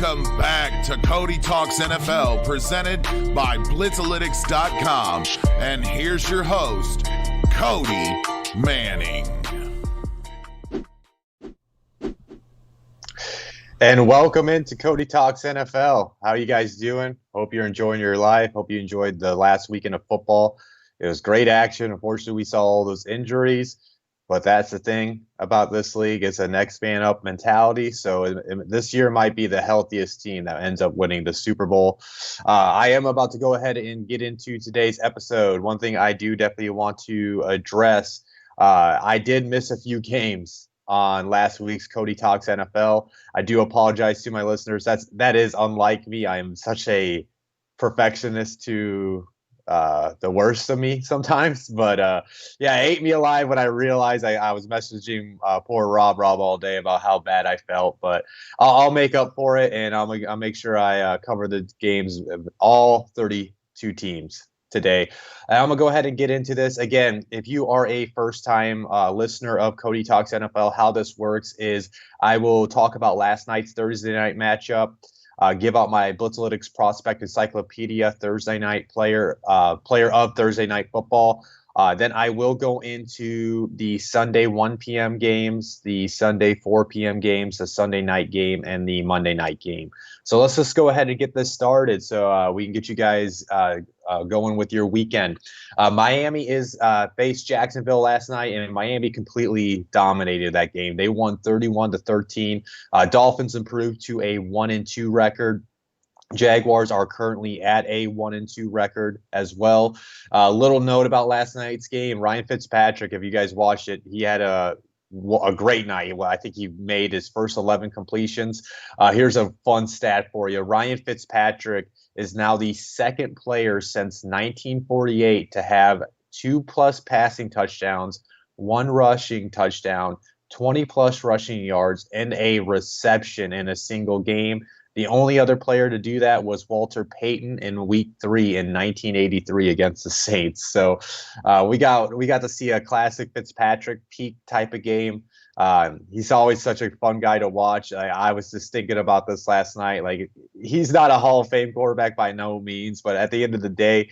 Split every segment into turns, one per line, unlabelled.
Welcome back to Cody Talks NFL, presented by Blitzalytics.com. And here's your host, Cody Manning.
And welcome into Cody Talks NFL. How you guys doing? Hope you're enjoying your life. Hope you enjoyed the last weekend of football. It was great action. Unfortunately, we saw all those injuries. But that's the thing about this league. It's a next man up mentality. So this year might be the healthiest team that ends up winning the Super Bowl. I am about to go ahead and get into today's episode. One thing I do definitely want to address, I did miss a few games on last week's Cody Talks NFL. I do apologize to my listeners. That is unlike me. I am such a perfectionist to the worst of me sometimes, but yeah, it ate me alive when I realized I was messaging poor Rob all day about how bad I felt, but I'll make up for it, and I'll make sure I cover the games of all 32 teams today. I'm gonna go ahead and get into this. Again, if you are a first-time listener of Cody Talks NFL, how this works is I will talk about last night's Thursday night matchup, give out my Blitzalytics Prospect Encyclopedia Thursday night player of Thursday Night Football. Then I will go into the Sunday 1 p.m. games, the Sunday 4 p.m. games, the Sunday night game, and the Monday night game. So let's just go ahead and get this started so we can get you guys going with your weekend. Miami faced Jacksonville last night, and Miami completely dominated that game. They won 31-13. Dolphins improved to a 1-2 record. Jaguars are currently at a 1-2 record as well. Little note about last night's game: Ryan Fitzpatrick, if you guys watched it, he had a great night. Well, I think he made his first 11 completions. Here's a fun stat for you: Ryan Fitzpatrick is now the second player since 1948 to have 2+ passing touchdowns, 1 rushing touchdown, 20+ rushing yards, and a reception in a single game. The only other player to do that was Walter Payton in Week 3 in 1983 against the Saints. So we got to see a classic Fitzpatrick peak type of game. He's always such a fun guy to watch. I was just thinking about this last night. Like, he's not a Hall of Fame quarterback by no means, but at the end of the day,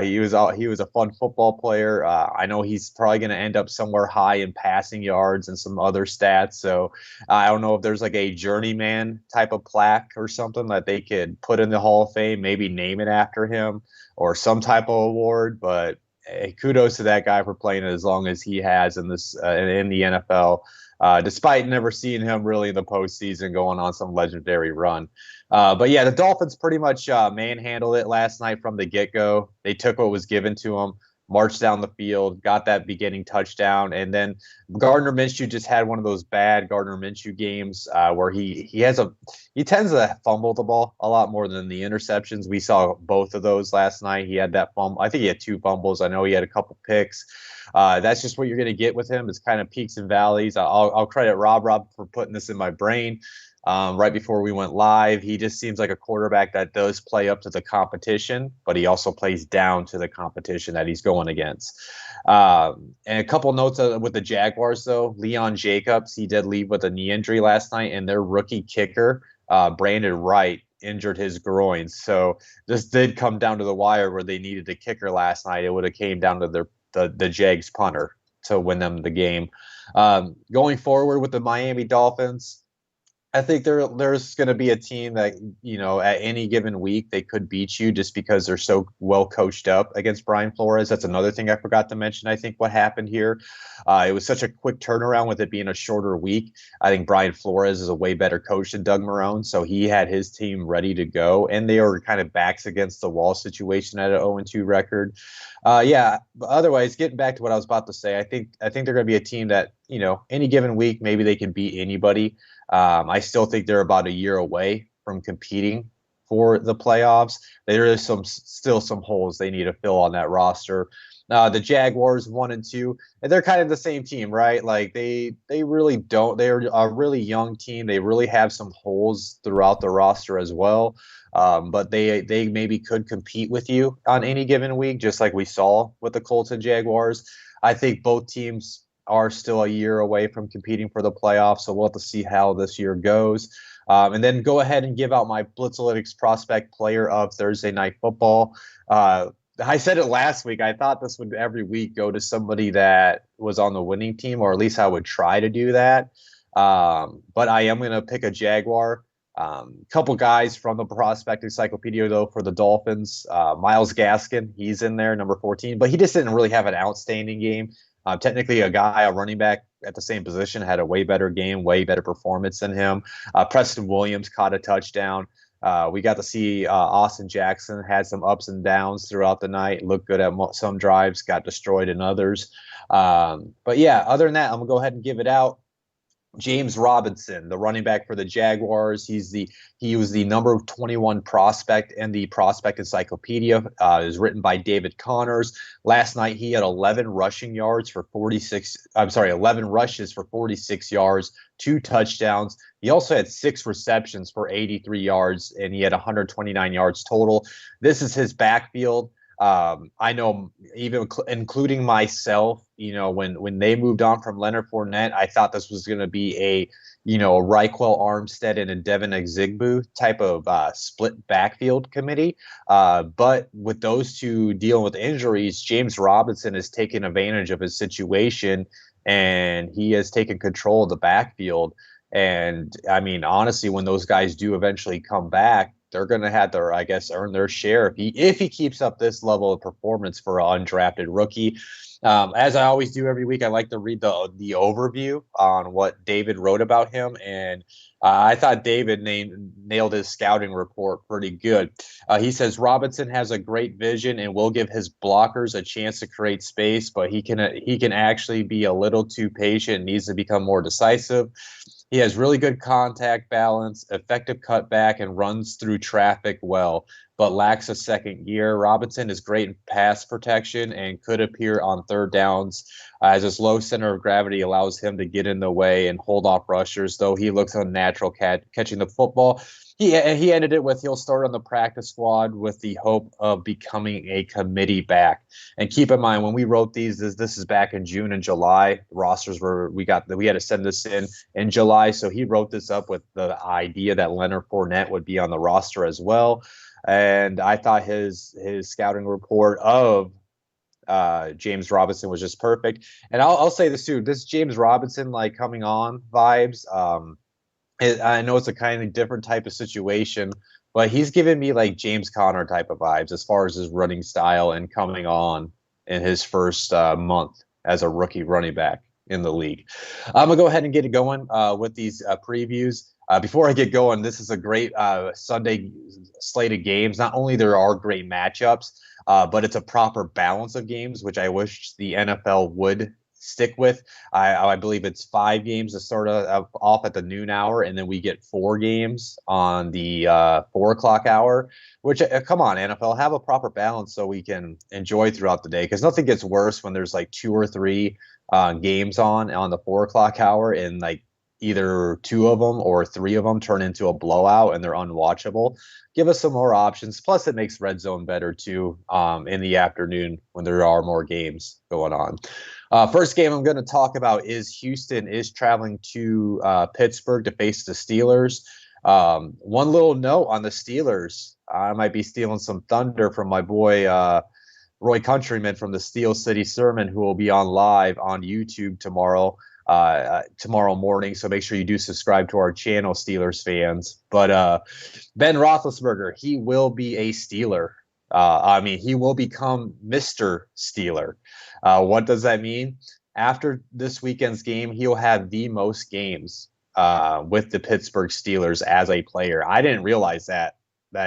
he was a fun football player. I know he's probably going to end up somewhere high in passing yards and some other stats. So I don't know if there's like a journeyman type of plaque or something that they could put in the Hall of Fame, maybe name it after him or some type of award. But hey, kudos to that guy for playing as long as he has in the NFL. Despite never seeing him really in the postseason going on some legendary run. But yeah, the Dolphins pretty much manhandled it last night from the get-go. They took what was given to them, marched down the field, got that beginning touchdown, and then Gardner Minshew just had one of those bad Gardner Minshew games where he tends to fumble the ball a lot more than the interceptions. We saw both of those last night. He had that fumble. I think he had 2 fumbles. I know he had a couple picks. That's just what you're going to get with him. It's kind of peaks and valleys. I'll credit Rob for putting this in my brain right before we went live. He just seems like a quarterback that does play up to the competition, but he also plays down to the competition that he's going against. And a couple notes with the Jaguars, though. Leon Jacobs, he did leave with a knee injury last night, and their rookie kicker, Brandon Wright, injured his groin. So this did come down to the wire where they needed a kicker last night. It would have came down to the Jags punter to win them the game. Going forward with the Miami Dolphins, I think there's going to be a team that, at any given week, they could beat you just because they're so well coached up against Brian Flores. That's another thing I forgot to mention. I think what happened here, it was such a quick turnaround with it being a shorter week. I think Brian Flores is a way better coach than Doug Marrone, so he had his team ready to go, and they were kind of backs against the wall situation at an 0-2 record. Yeah, but otherwise, getting back to what I was about to say, I think they're going to be a team that, any given week, maybe they can beat anybody. I still think they're about a year away from competing for the playoffs. There is still some holes they need to fill on that roster. The Jaguars 1-2, and they're kind of the same team, right? Like they really don't. They're a really young team. They really have some holes throughout the roster as well. But they maybe could compete with you on any given week, just like we saw with the Colts and Jaguars. I think both teams are still a year away from competing for the playoffs, so we'll have to see how this year goes. And then go ahead and give out my Blitzalytics prospect player of Thursday Night Football. I said it last week. I thought this would every week go to somebody that was on the winning team, or at least I would try to do that. But I am going to pick a Jaguar. Couple guys from the prospect encyclopedia, though, for the Dolphins. Myles Gaskin, he's in there, number 14, but he just didn't really have an outstanding game. Technically, a running back at the same position, had a way better game, way better performance than him. Preston Williams caught a touchdown. We got to see Austin Jackson had some ups and downs throughout the night, looked good at some drives, got destroyed in others. But yeah, other than that, I'm going to go ahead and give it out. James Robinson, the running back for the Jaguars. He was the number 21 prospect in the prospect encyclopedia. It was written by David Connors. Last night he had 11 rushing yards for 46. 11 rushes for 46 yards, 2 touchdowns. He also had 6 receptions for 83 yards, and he had 129 yards total. This is his backfield. I know, even including myself, when they moved on from Leonard Fournette, I thought this was going to be a Reichwell Armstead and a Devin Exigbu type of split backfield committee. But with those two dealing with injuries, James Robinson has taken advantage of his situation, and he has taken control of the backfield. And I mean, honestly, when those guys do eventually come back, they're going to have to, I guess, earn their share if he keeps up this level of performance for an undrafted rookie. As I always do every week, I like to read the overview on what David wrote about him, and I thought David nailed his scouting report pretty good. He says Robinson has a great vision and will give his blockers a chance to create space, but he can actually be a little too patient and needs to become more decisive. He has really good contact balance, effective cutback, and runs through traffic well, but lacks a second gear. Robinson is great in pass protection and could appear on third downs, as his low center of gravity allows him to get in the way and hold off rushers, though he looks unnatural catching the football. He ended it with he'll start on the practice squad with the hope of becoming a committee back. And keep in mind, when we wrote these, this is back in June and July. The rosters we had to send this in July. So he wrote this up with the idea that Leonard Fournette would be on the roster as well. And I thought his scouting report of James Robinson was just perfect. And I'll say this too, this James Robinson coming on vibes. I know it's a kind of different type of situation, but he's giving me James Conner type of vibes as far as his running style and coming on in his first month as a rookie running back in the league. I'm going to go ahead and get it going with these previews. Before I get going, this is a great Sunday slate of games. Not only there are great matchups, but it's a proper balance of games, which I wish the NFL would stick with. I believe it's 5 games to start off at the noon hour, and then we get 4 games on the 4 o'clock hour, which come on, NFL, have a proper balance so we can enjoy throughout the day, because nothing gets worse when there's 2 or 3 games on the 4 o'clock hour, and either 2 of them or 3 of them turn into a blowout and they're unwatchable. Give us some more options. Plus, it makes Red Zone better too in the afternoon when there are more games going on. First game I'm going to talk about is Houston is traveling to Pittsburgh to face the Steelers. One little note on the Steelers. I might be stealing some thunder from my boy Roy Countryman from the Steel City Sermon, who will be on live on YouTube tomorrow morning. So make sure you do subscribe to our channel, Steelers fans. But Ben Roethlisberger, he will be a Steeler. He will become Mr. Steeler. What does that mean? After this weekend's game, he'll have the most games with the Pittsburgh Steelers as a player. I didn't realize that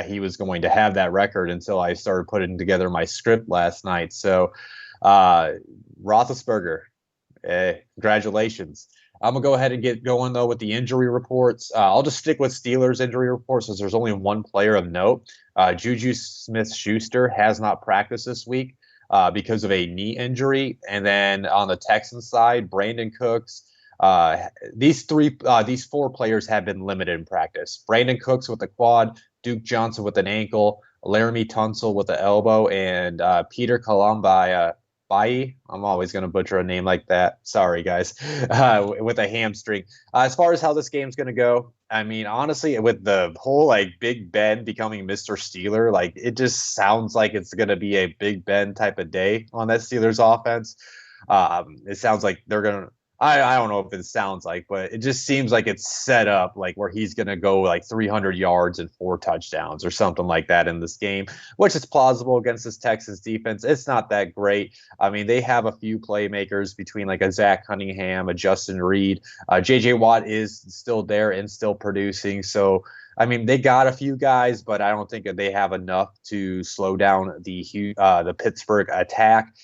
he was going to have that record until I started putting together my script last night. So Roethlisberger, congratulations. I'm going to go ahead and get going, though, with the injury reports. I'll just stick with Steelers injury reports since there's only one player of note. Juju Smith-Schuster has not practiced this week because of a knee injury. And then on the Texans side, Brandon Cooks. These 4 players have been limited in practice. Brandon Cooks with the quad, Duke Johnson with an ankle, Laramie Tunsil with the elbow, and Peter Colombi. I'm always going to butcher a name like that. Sorry, guys. With a hamstring. As far as how this game's going to go, I mean, honestly, with the whole like Big Ben becoming Mr. Steeler, like it just sounds like it's going to be a Big Ben type of day on that Steelers offense. It sounds like they're going to. I don't know if it sounds like, but it just seems like it's set up like where he's going to go like 300 yards and 4 touchdowns or something like that in this game, which is plausible against this Texas defense. It's not that great. I mean, they have a few playmakers between like a Zach Cunningham, a Justin Reed. J.J. Watt is still there and still producing. So, I mean, they got a few guys, but I don't think that they have enough to slow down the Pittsburgh attack.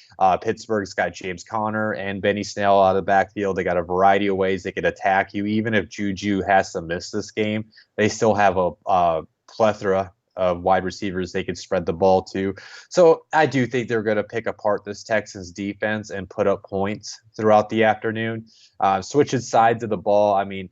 Pittsburgh's got James Conner and Benny Snell out of the backfield. They got a variety of ways they could attack you. Even if Juju has to miss this game, they still have a plethora of wide receivers they could spread the ball to. So I do think they're going to pick apart this Texans defense and put up points throughout the afternoon. Switching sides of the ball, I mean,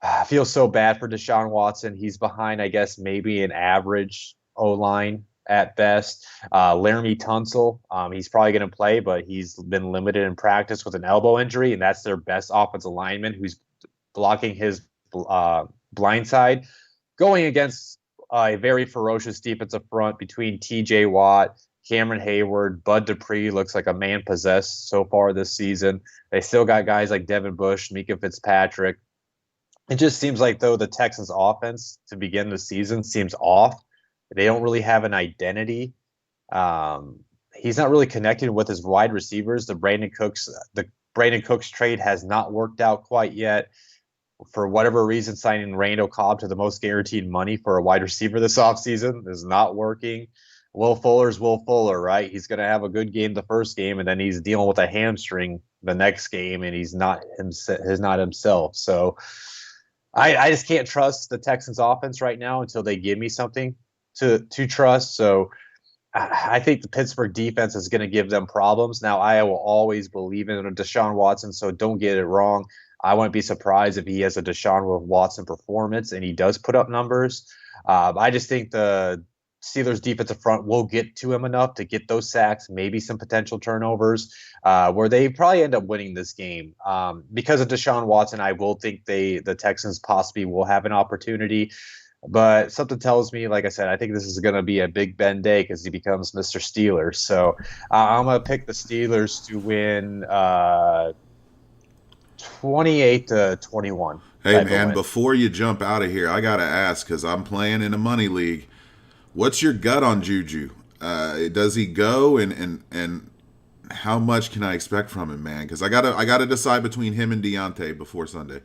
I feel so bad for Deshaun Watson. He's behind, I guess, maybe an average O-line at best. Laramie Tunsil, he's probably going to play, but he's been limited in practice with an elbow injury, and that's their best offensive lineman who's blocking his blind side. Going against a very ferocious defensive front between T.J. Watt, Cameron Hayward, Bud Dupree looks like a man possessed so far this season. They still got guys like Devin Bush, Mika Fitzpatrick. It just seems like, though, the Texans offense to begin the season seems off. They don't really have an identity. He's not really connected with his wide receivers. The Brandon Cooks trade has not worked out quite yet. For whatever reason, signing Randall Cobb to the most guaranteed money for a wide receiver this offseason is not working. Will Fuller's Will Fuller, right? He's going to have a good game the first game, and then he's dealing with a hamstring the next game, and he's not himself. So I just can't trust the Texans offense right now until they give me something to trust. So I think the Pittsburgh defense is going to give them problems. Now, I will always believe in Deshaun Watson, so don't get it wrong. I wouldn't be surprised if he has a Deshaun Watson performance and he does put up numbers. I just think the Steelers defensive front will get to him enough to get those sacks, maybe some potential turnovers, where they probably end up winning this game. Because of Deshaun Watson, I will think the Texans possibly will have an opportunity. But something tells me, like I said, I think this is going to be a Big Ben day because he becomes Mr. Steelers. So I'm going to pick the Steelers to win 28-21.
Hey, man, before you jump out of here, I got to ask because I'm playing in a money league. What's your gut on Juju? Does he go, and how much can I expect from him, man? Because I gotta decide between him and Deontay before Sunday.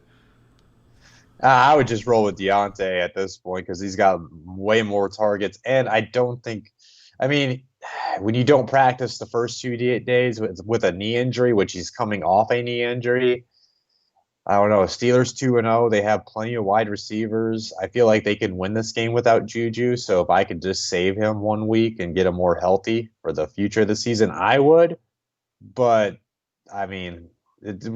I would just roll with Deontay at this point because he's got way more targets, and I don't think. I mean, when you don't practice the first 2 days with a knee injury, which he's coming off a knee injury, I don't know. Steelers 2-0. They have plenty of wide receivers. I feel like they can win this game without Juju. So if I could just save him 1 week and get him more healthy for the future of the season, I would. But I mean,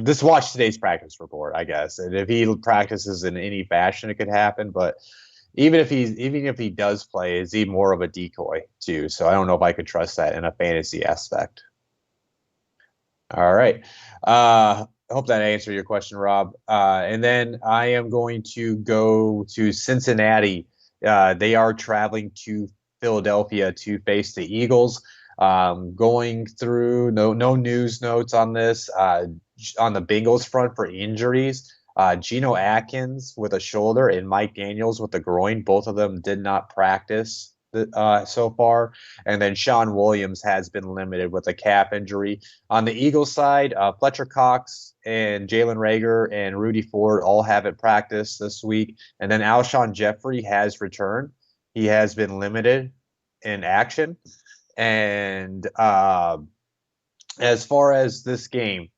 just watch today's practice report, I guess. And if he practices in any fashion, it could happen. But even if he does play, is he more of a decoy too? So I don't know if I could trust that in a fantasy aspect. All right. I hope that answered your question, Rob. And then I am going to go to Cincinnati. They are traveling to Philadelphia to face the Eagles. Going through no news notes on this. On the Bengals front for injuries, Geno Atkins with a shoulder and Mike Daniels with a groin. Both of them did not practice so far. And then Sean Williams has been limited with a calf injury. On the Eagles side, Fletcher Cox and Jalen Reagor and Rudy Ford all haven't practiced this week. And then Alshon Jeffrey has returned. He has been limited in action. And as far as this game,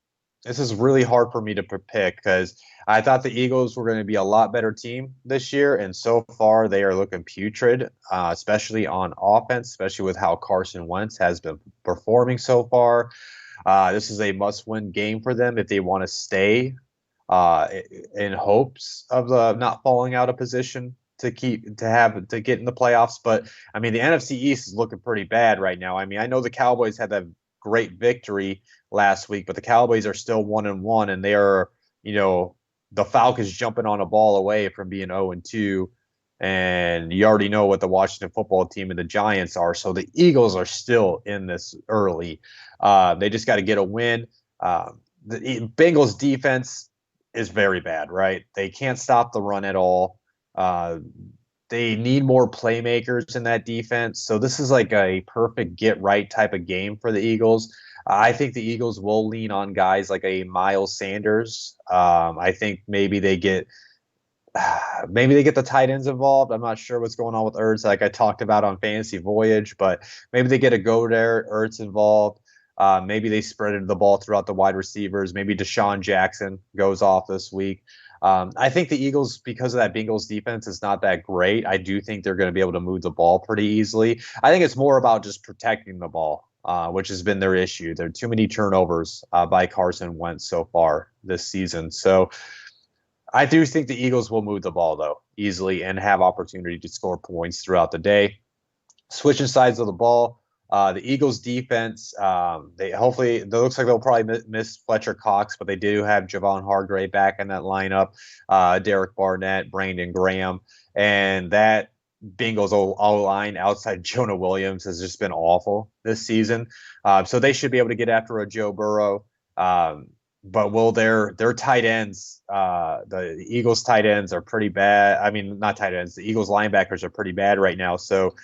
this is really hard for me to pick because I thought the Eagles were going to be a lot better team this year, and so far they are looking putrid, especially on offense, especially with how Carson Wentz has been performing so far. This is a must-win game for them if they want to stay in hopes of not falling out of position to get in the playoffs. But I mean, the NFC East is looking pretty bad right now. I mean, I know the Cowboys had that great victory last week, but the Cowboys are still 1-1, and they are, the Falcons jumping on a ball away from being 0-2. And you already know what the Washington football team and the Giants are. So the Eagles are still in this early. They just got to get a win. The Bengals defense is very bad, right? They can't stop the run at all. They need more playmakers in that defense. So this is like a perfect get right type of game for the Eagles. I think the Eagles will lean on guys like a Miles Sanders. I think maybe they get the tight ends involved. I'm not sure what's going on with Ertz, like I talked about on Fantasy Voyage, but maybe they get a go there. Ertz involved. Maybe they spread the ball throughout the wide receivers. Maybe Deshaun Jackson goes off this week. I think the Eagles, because of that Bengals defense, is not that great. I do think they're going to be able to move the ball pretty easily. I think it's more about just protecting the ball, which has been their issue. There are too many turnovers by Carson Wentz so far this season. So I do think the Eagles will move the ball, though, easily and have opportunity to score points throughout the day. Switching sides of the ball, the Eagles defense, it looks like they'll probably miss Fletcher Cox, but they do have Javon Hargrave back in that lineup, Derek Barnett, Brandon Graham, and that Bengals O-line outside Jonah Williams has just been awful this season. So they should be able to get after a Joe Burrow. But will their tight ends, the Eagles tight ends are pretty bad. I mean, not tight ends. The Eagles linebackers are pretty bad right now. So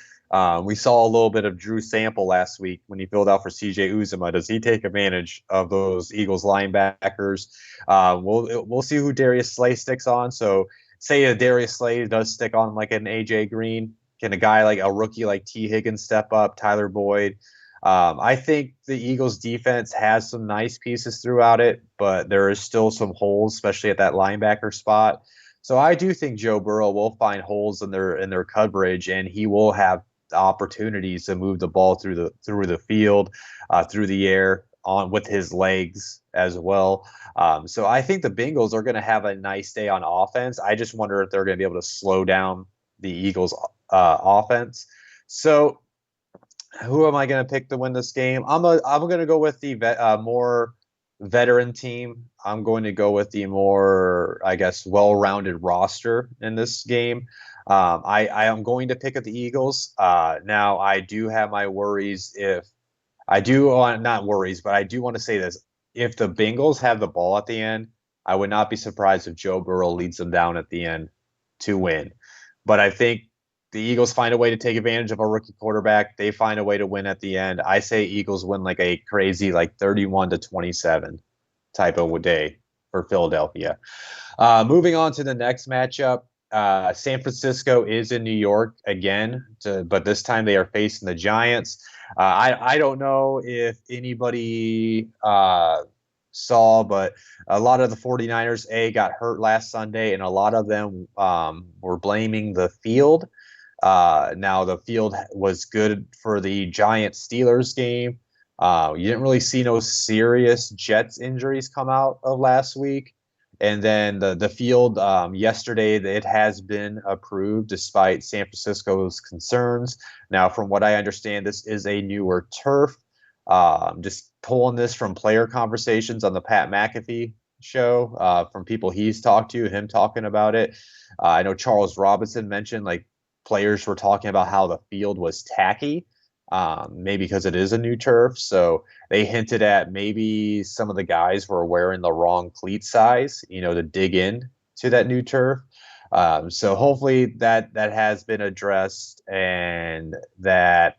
we saw a little bit of Drew Sample last week when he filled out for CJ Uzomah. Does he take advantage of those Eagles linebackers? We'll see who Darius Slay sticks on. So say a Darius Slay does stick on like an AJ Green. Can a guy like a rookie like T. Higgins step up? Tyler Boyd? I think the Eagles defense has some nice pieces throughout it, but there is still some holes, especially at that linebacker spot. So I do think Joe Burrow will find holes in their coverage, and he will have opportunities to move the ball through the field, through the air, on with his legs as well. So I think the Bengals are going to have a nice day on offense. I just wonder if they're going to be able to slow down the Eagles' offense. So who am I going to pick to win this game? I'm going to go with the more veteran team. I'm going to go with the more, I guess, well-rounded roster in this game. I am going to pick at the Eagles. Now, I do have my worries not worries, but I do want to say this. If the Bengals have the ball at the end, I would not be surprised if Joe Burrow leads them down at the end to win. But I think the Eagles find a way to take advantage of a rookie quarterback. They find a way to win at the end. I say Eagles win like a crazy 31-27 type of day for Philadelphia. Moving on to the next matchup, San Francisco is in New York again, but this time they are facing the Giants. I don't know if anybody saw, but a lot of the 49ers got hurt last Sunday, and a lot of them were blaming the field. Now the field was good for the Giants-Steelers game. You didn't really see no serious Jets injuries come out of last week. And then the field yesterday, it has been approved despite San Francisco's concerns. Now, from what I understand, this is a newer turf. Just pulling this from player conversations on the Pat McAfee show, from people he's talked to, him talking about it. I know Charles Robinson mentioned players were talking about how the field was tacky. Maybe because it is a new turf. So they hinted at maybe some of the guys were wearing the wrong cleat size, to dig in to that new turf. So hopefully that has been addressed and that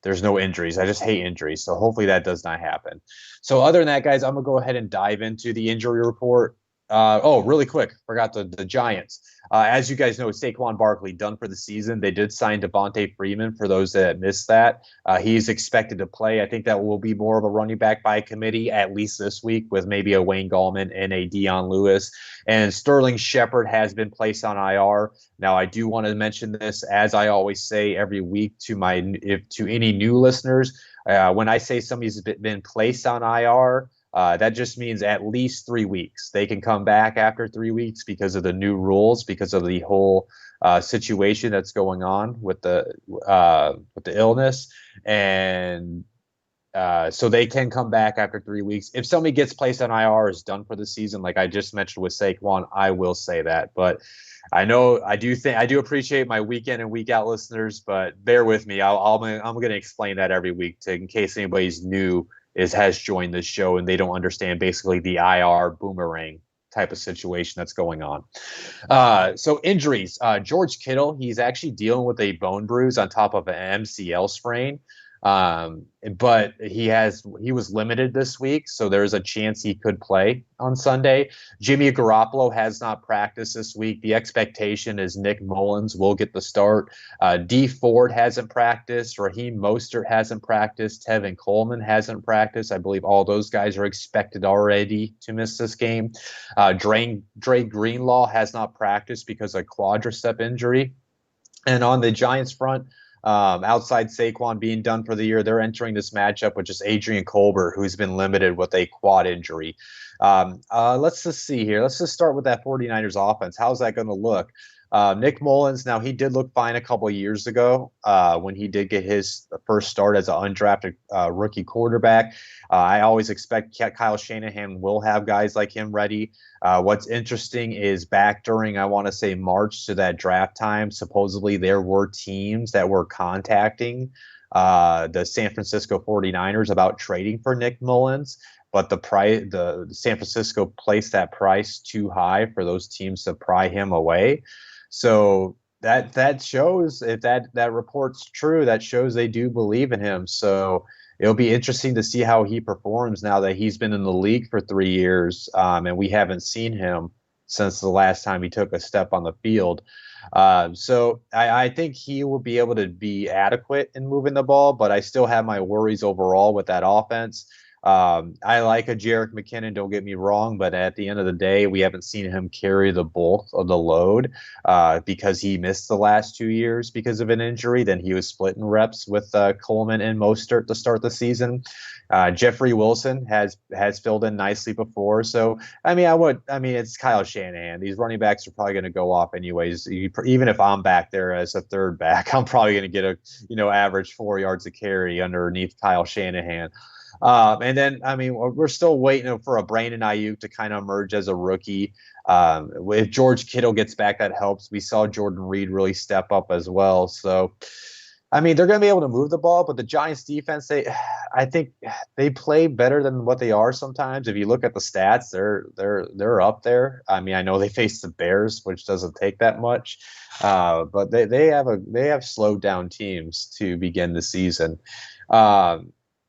there's no injuries. I just hate injuries. So hopefully that does not happen. So other than that, guys, I'm going to go ahead and dive into the injury report. Really quick, forgot the Giants. As you guys know, Saquon Barkley done for the season. They did sign Devontae Freeman for those that missed that. He's expected to play. I think that will be more of a running back by committee, at least this week, with maybe a Wayne Gallman and a Dion Lewis. And Sterling Shepard has been placed on IR. Now, I do want to mention this, as I always say every week to any new listeners. When I say somebody's been placed on IR, that just means at least 3 weeks. They can come back after 3 weeks because of the new rules, because of the whole situation that's going on with the illness. And So they can come back after 3 weeks. If somebody gets placed on IR, is done for the season, like I just mentioned with Saquon, I will say that. But I know I do appreciate my weekend and week out listeners, but bear with me. I'm going to explain that every week in case anybody's new has joined this show and they don't understand basically the IR boomerang type of situation that's going on. So injuries. George Kittle, he's actually dealing with a bone bruise on top of an MCL sprain. But he was limited this week, so there's a chance he could play on Sunday. Jimmy Garoppolo has not practiced this week. The expectation is Nick Mullins will get the start. D Ford hasn't practiced. Raheem Mostert hasn't practiced. Tevin Coleman hasn't practiced. I believe all those guys are expected already to miss this game. Dre Greenlaw has not practiced because of a quadricep injury. And on the Giants front, outside Saquon being done for the year, they're entering this matchup with just Adrian Colbert, who's been limited with a quad injury. Let's just see here. Let's just start with that 49ers offense. How's that going to look? Nick Mullins, now he did look fine a couple of years ago when he did get his first start as an undrafted rookie quarterback. I always expect Kyle Shanahan will have guys like him ready. What's interesting is back during, I want to say, March to that draft time, supposedly there were teams that were contacting the San Francisco 49ers about trading for Nick Mullins. But the San Francisco placed that price too high for those teams to pry him away. So that shows, if that report's true, that shows they do believe in him. So it'll be interesting to see how he performs now that he's been in the league for 3 years, and we haven't seen him since the last time he took a step on the field. So I think he will be able to be adequate in moving the ball, but I still have my worries overall with that offense. I like a Jerick McKinnon, don't get me wrong, but at the end of the day, we haven't seen him carry the bulk of the load because he missed the last 2 years because of an injury. Then he was splitting reps with Coleman and Mostert to start the season. Jeffrey Wilson has filled in nicely before. So, it's Kyle Shanahan. These running backs are probably going to go off anyways. Even if I'm back there as a third back, I'm probably going to get average 4 yards a carry underneath Kyle Shanahan. And then, we're still waiting for a Brandon Ayuk to kind of emerge as a rookie. If George Kittle gets back, that helps. We saw Jordan Reed really step up as well. So, they're going to be able to move the ball, but the Giants defense, I think they play better than what they are sometimes. If you look at the stats, they're up there. I know they face the Bears, which doesn't take that much, but they have slowed down teams to begin the season.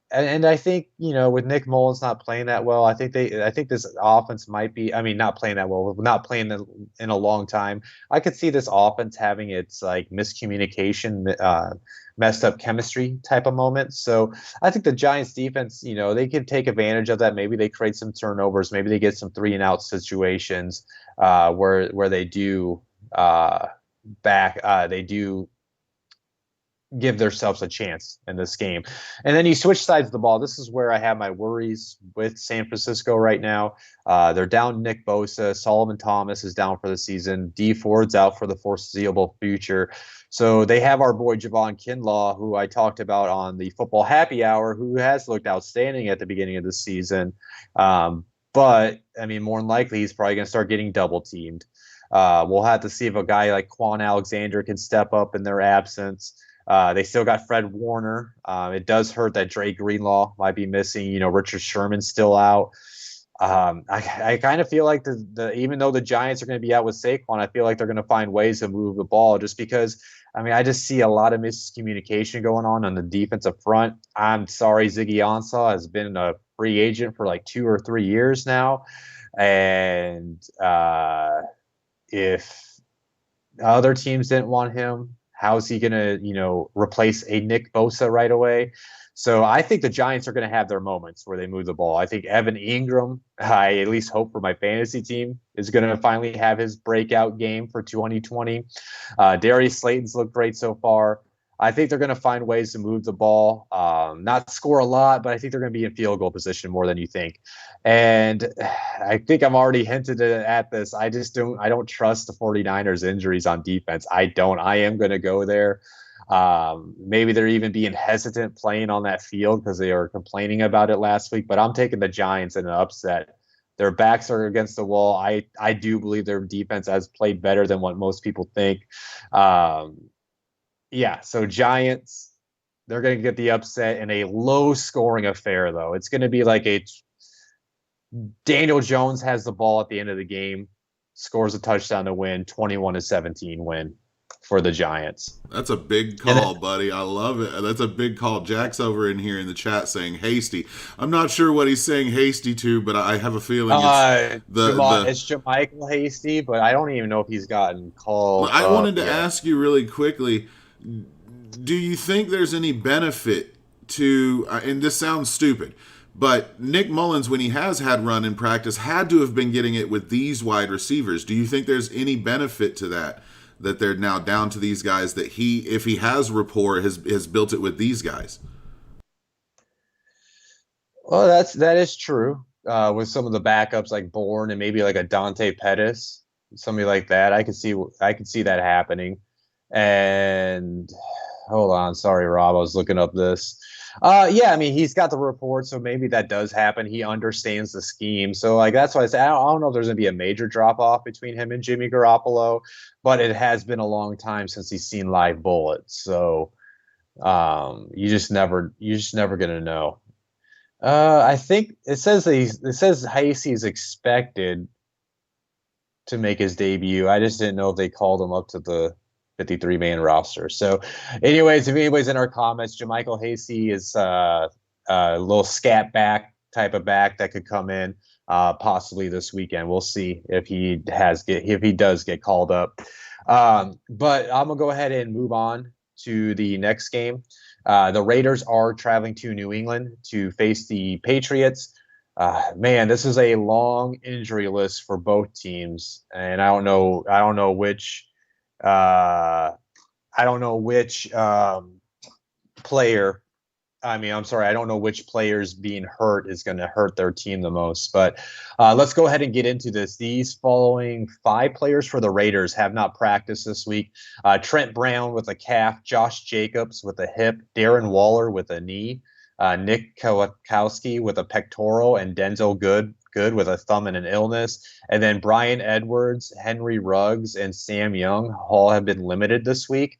And I think, with Nick Mullins not playing that well, I think this offense might be, not playing that well, not playing in a long time. I could see this offense having its like miscommunication, messed up chemistry type of moments. So I think the Giants defense, they can take advantage of that. Maybe they create some turnovers. Maybe they get some 3-and-out situations where they do they do give themselves a chance in this game. And then you switch sides of the ball. This is where I have my worries with San Francisco right now. They're down Nick Bosa. Solomon Thomas is down for the season. D Ford's out for the foreseeable future. So they have our boy Javon Kinlaw, who I talked about on the Football Happy Hour, who has looked outstanding at the beginning of the season. But, more than likely, he's probably going to start getting double teamed. We'll have to see if a guy like Quan Alexander can step up in their absence. They still got Fred Warner. It does hurt that Dre Greenlaw might be missing. Richard Sherman's still out. I kind of feel like even though the Giants are going to be out with Saquon, I feel like they're going to find ways to move the ball just because, I just see a lot of miscommunication going on the defensive front. I'm sorry, Ziggy Ansah has been a free agent for like 2 or 3 years now. And if other teams didn't want him, how's he going to, replace a Nick Bosa right away? So I think the Giants are going to have their moments where they move the ball. I think Evan Ingram, I at least hope for my fantasy team, is going to finally have his breakout game for 2020. Darius Slayton's looked great so far. I think they're going to find ways to move the ball, not score a lot, but I think they're going to be in field goal position more than you think. And I think I'm already hinted at this. I don't trust the 49ers injuries on defense. I am going to go there. Maybe they're even being hesitant playing on that field because they were complaining about it last week. But I'm taking the Giants in an upset. Their backs are against the wall. I do believe their defense has played better than what most people think. Yeah, so Giants, they're going to get the upset in a low-scoring affair, though. It's going to be like a Daniel Jones has the ball at the end of the game, scores a touchdown to win, 21-17 win for the Giants.
That's a big call, buddy. I love it. That's a big call. Jack's over in here in the chat saying hasty. I'm not sure what he's saying hasty to, but I have a feeling it's
it's JaMycal Hasty, but I don't even know if he's gotten called.
I wanted to ask you really quickly, do you think there's any benefit to, and this sounds stupid, but Nick Mullins, when he has had run in practice, had to have been getting it with these wide receivers. Do you think there's any benefit to that they're now down to these guys, that he, if he has rapport, has built it with these guys?
Well, that is true. With some of the backups like Bourne and maybe like a Dante Pettis, somebody like that, I could see that happening. And hold on, sorry, Rob, I was looking up this. Yeah, I mean, he's got the report, so maybe that does happen. He understands the scheme. So, like, that's why I say I don't know if there's going to be a major drop-off between him and Jimmy Garoppolo, but it has been a long time since he's seen live bullets. So, you just never going to know. I think it says Hasty is expected to make his debut. I just didn't know if they called him up to the 53-man roster. So, anyways, if anybody's in our comments, JaMycal Hasty is a little scat back type of back that could come in possibly this weekend. We'll see if he does get called up. But I'm gonna go ahead and move on to the next game. The Raiders are traveling to New England to face the Patriots. Man, this is a long injury list for both teams, and I don't know which player. I mean, I'm sorry, I don't know which players being hurt is going to hurt their team the most. But let's go ahead and get into this. These following 5 players for the Raiders have not practiced this week. Trent Brown with a calf, Josh Jacobs with a hip, Darren Waller with a knee, Nick Kwiatkowski with a pectoral, and Denzel Good with a thumb and an illness. And then Brian Edwards, Henry Ruggs, and Sam Young all have been limited this week.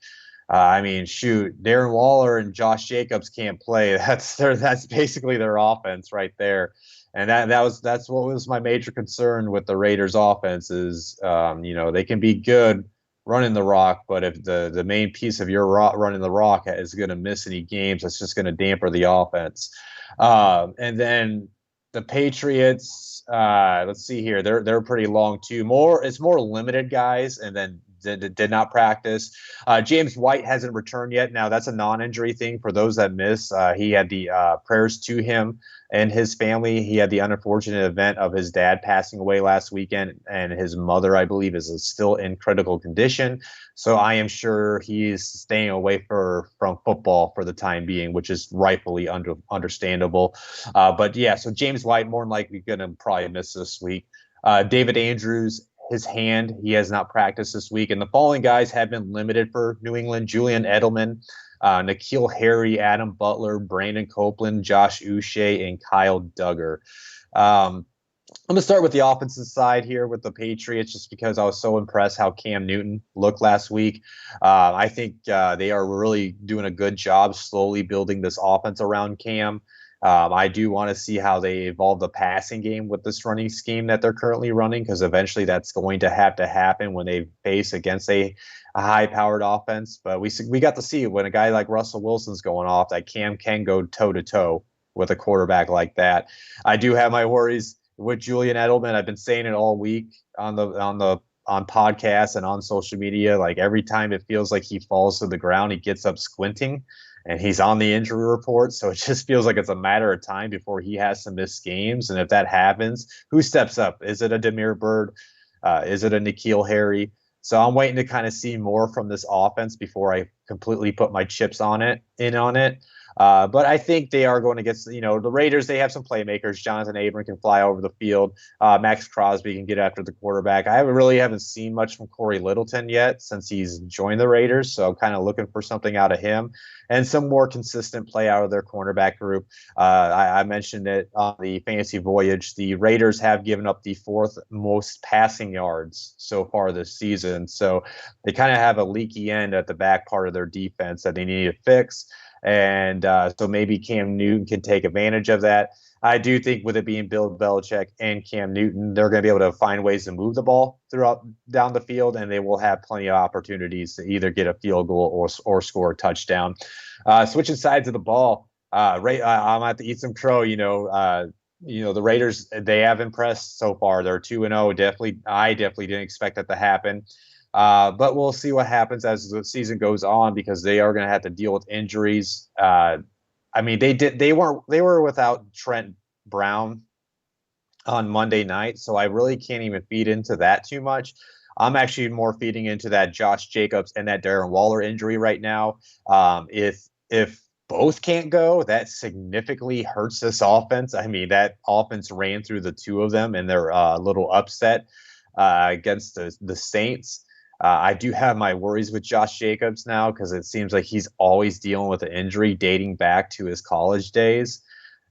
I mean, shoot, Darren Waller and Josh Jacobs can't play. That's basically their offense right there. And that's what was my major concern with the Raiders offense is, they can be good running the rock, but if the main piece of your running the rock is going to miss any games, that's just going to damper the offense. And then the Patriots, let's see here, they're pretty long too. It's more limited guys, and then did not practice. James White hasn't returned yet. Now, that's a non-injury thing for those that miss. He had the prayers to him and his family. He had the unfortunate event of his dad passing away last weekend, and his mother, I believe, is still in critical condition. So I am sure he's staying away from football for the time being, which is rightfully understandable. But yeah, so James White more than likely going to probably miss this week. David Andrews, his hand, he has not practiced this week. And the following guys have been limited for New England: Julian Edelman, N'Keal Harry, Adam Butler, Brandon Copeland, Josh Uche, and Kyle Duggar. I'm going to start with the offensive side here with the Patriots, just because I was so impressed how Cam Newton looked last week. I think they are really doing a good job slowly building this offense around Cam. I do want to see how they evolve the passing game with this running scheme that they're currently running, because eventually that's going to have to happen when they face against a high-powered offense. But we got to see when a guy like Russell Wilson's going off, that Cam can go toe-to-toe with a quarterback like that. I do have my worries with Julian Edelman. I've been saying it all week on podcasts and on social media. Like, every time it feels like he falls to the ground, he gets up squinting, and he's on the injury report. So it just feels like it's a matter of time before he has to miss games. And if that happens, who steps up? Is it a Damiere Byrd? Is it a N'Keal Harry? So I'm waiting to kind of see more from this offense before I completely put my chips on it. But I think they are going to get, the Raiders, they have some playmakers. Jonathan Abram can fly over the field. Max Crosby can get after the quarterback. I really haven't seen much from Corey Littleton yet since he's joined the Raiders, so I'm kind of looking for something out of him and some more consistent play out of their cornerback group. I mentioned it on the Fantasy Voyage. The Raiders have given up the 4th most passing yards so far this season, so they kind of have a leaky end at the back part of their defense that they need to fix. And so maybe Cam Newton can take advantage of that. I do think with it being Bill Belichick and Cam Newton, they're going to be able to find ways to move the ball down the field, and they will have plenty of opportunities to either get a field goal or score a touchdown. Switching sides of the ball, I'm going to have to eat some crow. The Raiders, they have impressed so far. They're 2-0. I definitely didn't expect that to happen. But we'll see what happens as the season goes on because they are going to have to deal with injuries. They were without Trent Brown on Monday night, so I really can't even feed into that too much. I'm actually more feeding into that Josh Jacobs and that Darren Waller injury right now. If both can't go, that significantly hurts this offense. I mean, that offense ran through the two of them in their little upset against the Saints. I do have my worries with Josh Jacobs now because it seems like he's always dealing with an injury dating back to his college days.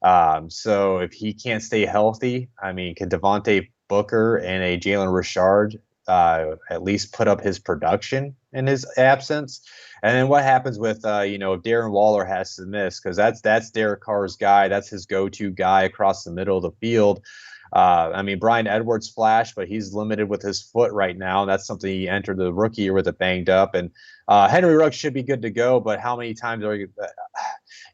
So if he can't stay healthy, can Devontae Booker and a Jalen Richard at least put up his production in his absence? And then what happens with, if Darren Waller has to miss, because that's Derek Carr's guy. That's his go-to guy across the middle of the field. Brian Edwards flashed, but he's limited with his foot right now. That's something he entered the rookie year with it banged up. And Henry Ruggs should be good to go, but how many times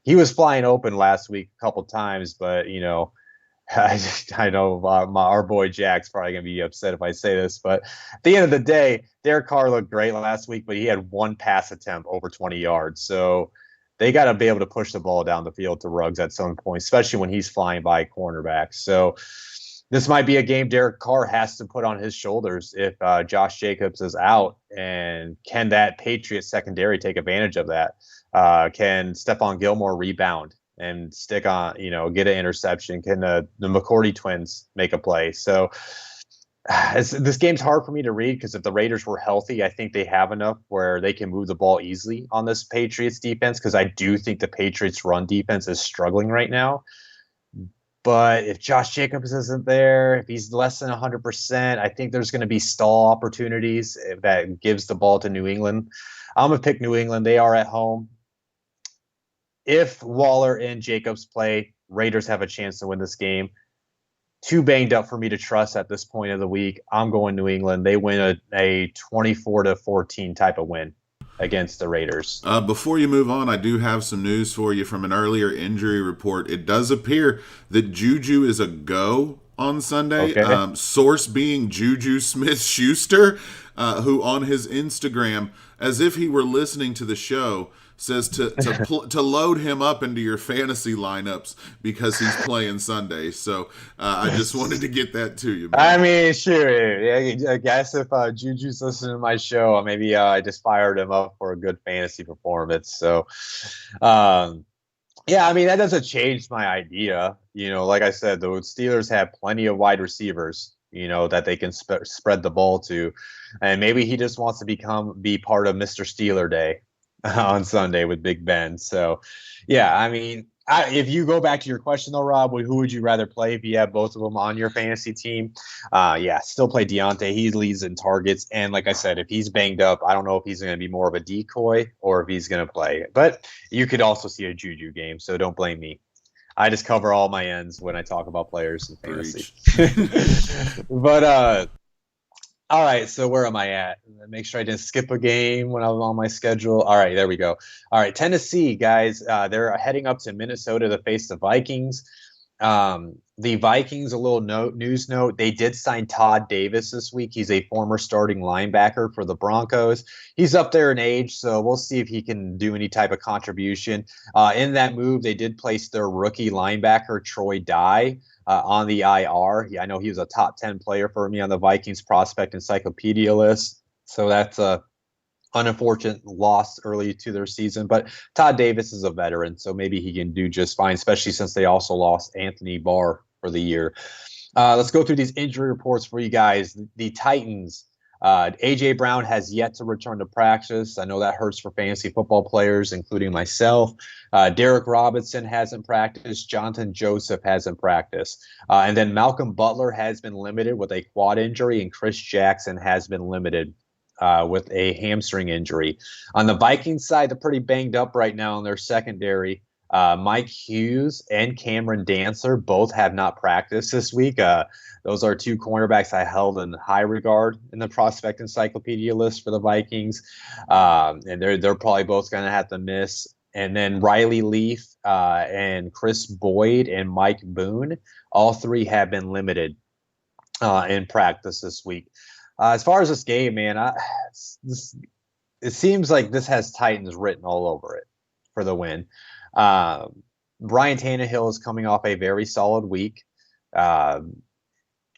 he was flying open last week a couple times, but I know our boy Jack's probably going to be upset if I say this, but at the end of the day, Derek Carr looked great last week, but he had one pass attempt over 20 yards. So they got to be able to push the ball down the field to Ruggs at some point, especially when he's flying by cornerbacks. So this might be a game Derek Carr has to put on his shoulders if Josh Jacobs is out. And can that Patriots secondary take advantage of that? Can Stephon Gilmore rebound and stick on, get an interception? Can the McCourty twins make a play? So this game's hard for me to read because if the Raiders were healthy, I think they have enough where they can move the ball easily on this Patriots defense because I do think the Patriots run defense is struggling right now. But if Josh Jacobs isn't there, if he's less than 100%, I think there's going to be stall opportunities that gives the ball to New England. I'm going to pick New England. They are at home. If Waller and Jacobs play, Raiders have a chance to win this game. Too banged up for me to trust at this point of the week. I'm going New England. They win a 24-14 type of win against the Raiders.
Before you move on, I do have some news for you from an earlier injury report. It does appear that Juju is a go on Sunday.
Okay.
Source being Juju Smith-Schuster, who on his Instagram, as if he were listening to the show, says to load him up into your fantasy lineups because he's playing Sunday. So I just wanted to get that to you, man.
Sure. I guess if Juju's listening to my show, maybe I just fired him up for a good fantasy performance. So, that doesn't change my idea. Like I said, the Steelers have plenty of wide receivers, that they can spread the ball to. And maybe he just wants to be part of Mr. Steeler Day on Sunday with Big Ben. So, if you go back to your question though, Rob, who would you rather play if you have both of them on your fantasy team? Still play Deontay. He leads in targets. And like I said, if he's banged up, I don't know if he's going to be more of a decoy or if he's going to play. But you could also see a Juju game, so don't blame me. I just cover all my ends when I talk about players in fantasy. But, all right, so where am I at? Make sure I didn't skip a game when I was on my schedule. All right, there we go. All right, Tennessee, guys, they're heading up to Minnesota to face the Vikings. The Vikings, a little news note, they did sign Todd Davis this week. He's a former starting linebacker for the Broncos. He's up there in age, so we'll see if he can do any type of contribution. In that move, they did place their rookie linebacker, Troy Dye, on the IR. I know he was a top 10 player for me on the Vikings prospect encyclopedia list. So that's unfortunate loss early to their season. But Todd Davis is a veteran, so maybe he can do just fine, especially since they also lost Anthony Barr for the year. Let's go through these injury reports for you guys. The Titans. A.J. Brown has yet to return to practice. I know that hurts for fantasy football players, including myself. Derek Robinson hasn't practiced. Jonathan Joseph hasn't practiced. And then Malcolm Butler has been limited with a quad injury, and Chris Jackson has been limited with a hamstring injury. On the Vikings side, they're pretty banged up right now in their secondary. Mike Hughes and Cameron Dancer both have not practiced this week. Those are two cornerbacks I held in high regard in the prospect encyclopedia list for the Vikings, and they're probably both going to have to miss. And then Riley Leaf and Chris Boyd and Mike Boone, all three have been limited in practice this week. As far as this game, man, it seems like this has Titans written all over it for the win. Brian Tannehill is coming off a very solid week.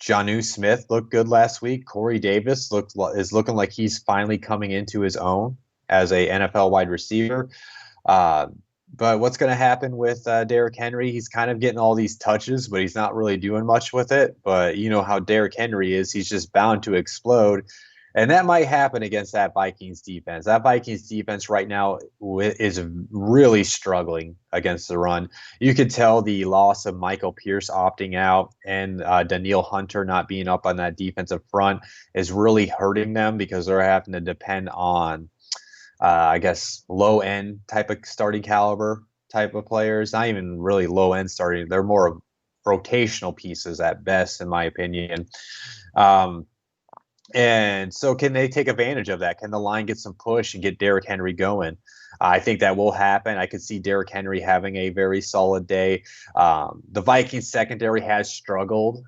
Jonnu Smith looked good last week. Corey Davis is looking like he's finally coming into his own as a NFL wide receiver. But what's going to happen with Derrick Henry? He's kind of getting all these touches, but he's not really doing much with it. But you know how Derrick Henry is. He's just bound to explode. And that might happen against that Vikings defense. That Vikings defense right now is really struggling against the run. You could tell the loss of Michael Pierce opting out and Danielle Hunter not being up on that defensive front is really hurting them because they're having to depend on, I guess, low-end type of starting caliber type of players. Not even really low-end starting. They're more of rotational pieces at best, in my opinion. And so can they take advantage of that? Can the line get some push and get Derrick Henry going? I think that will happen. I could see Derrick Henry having a very solid day. The Vikings secondary has struggled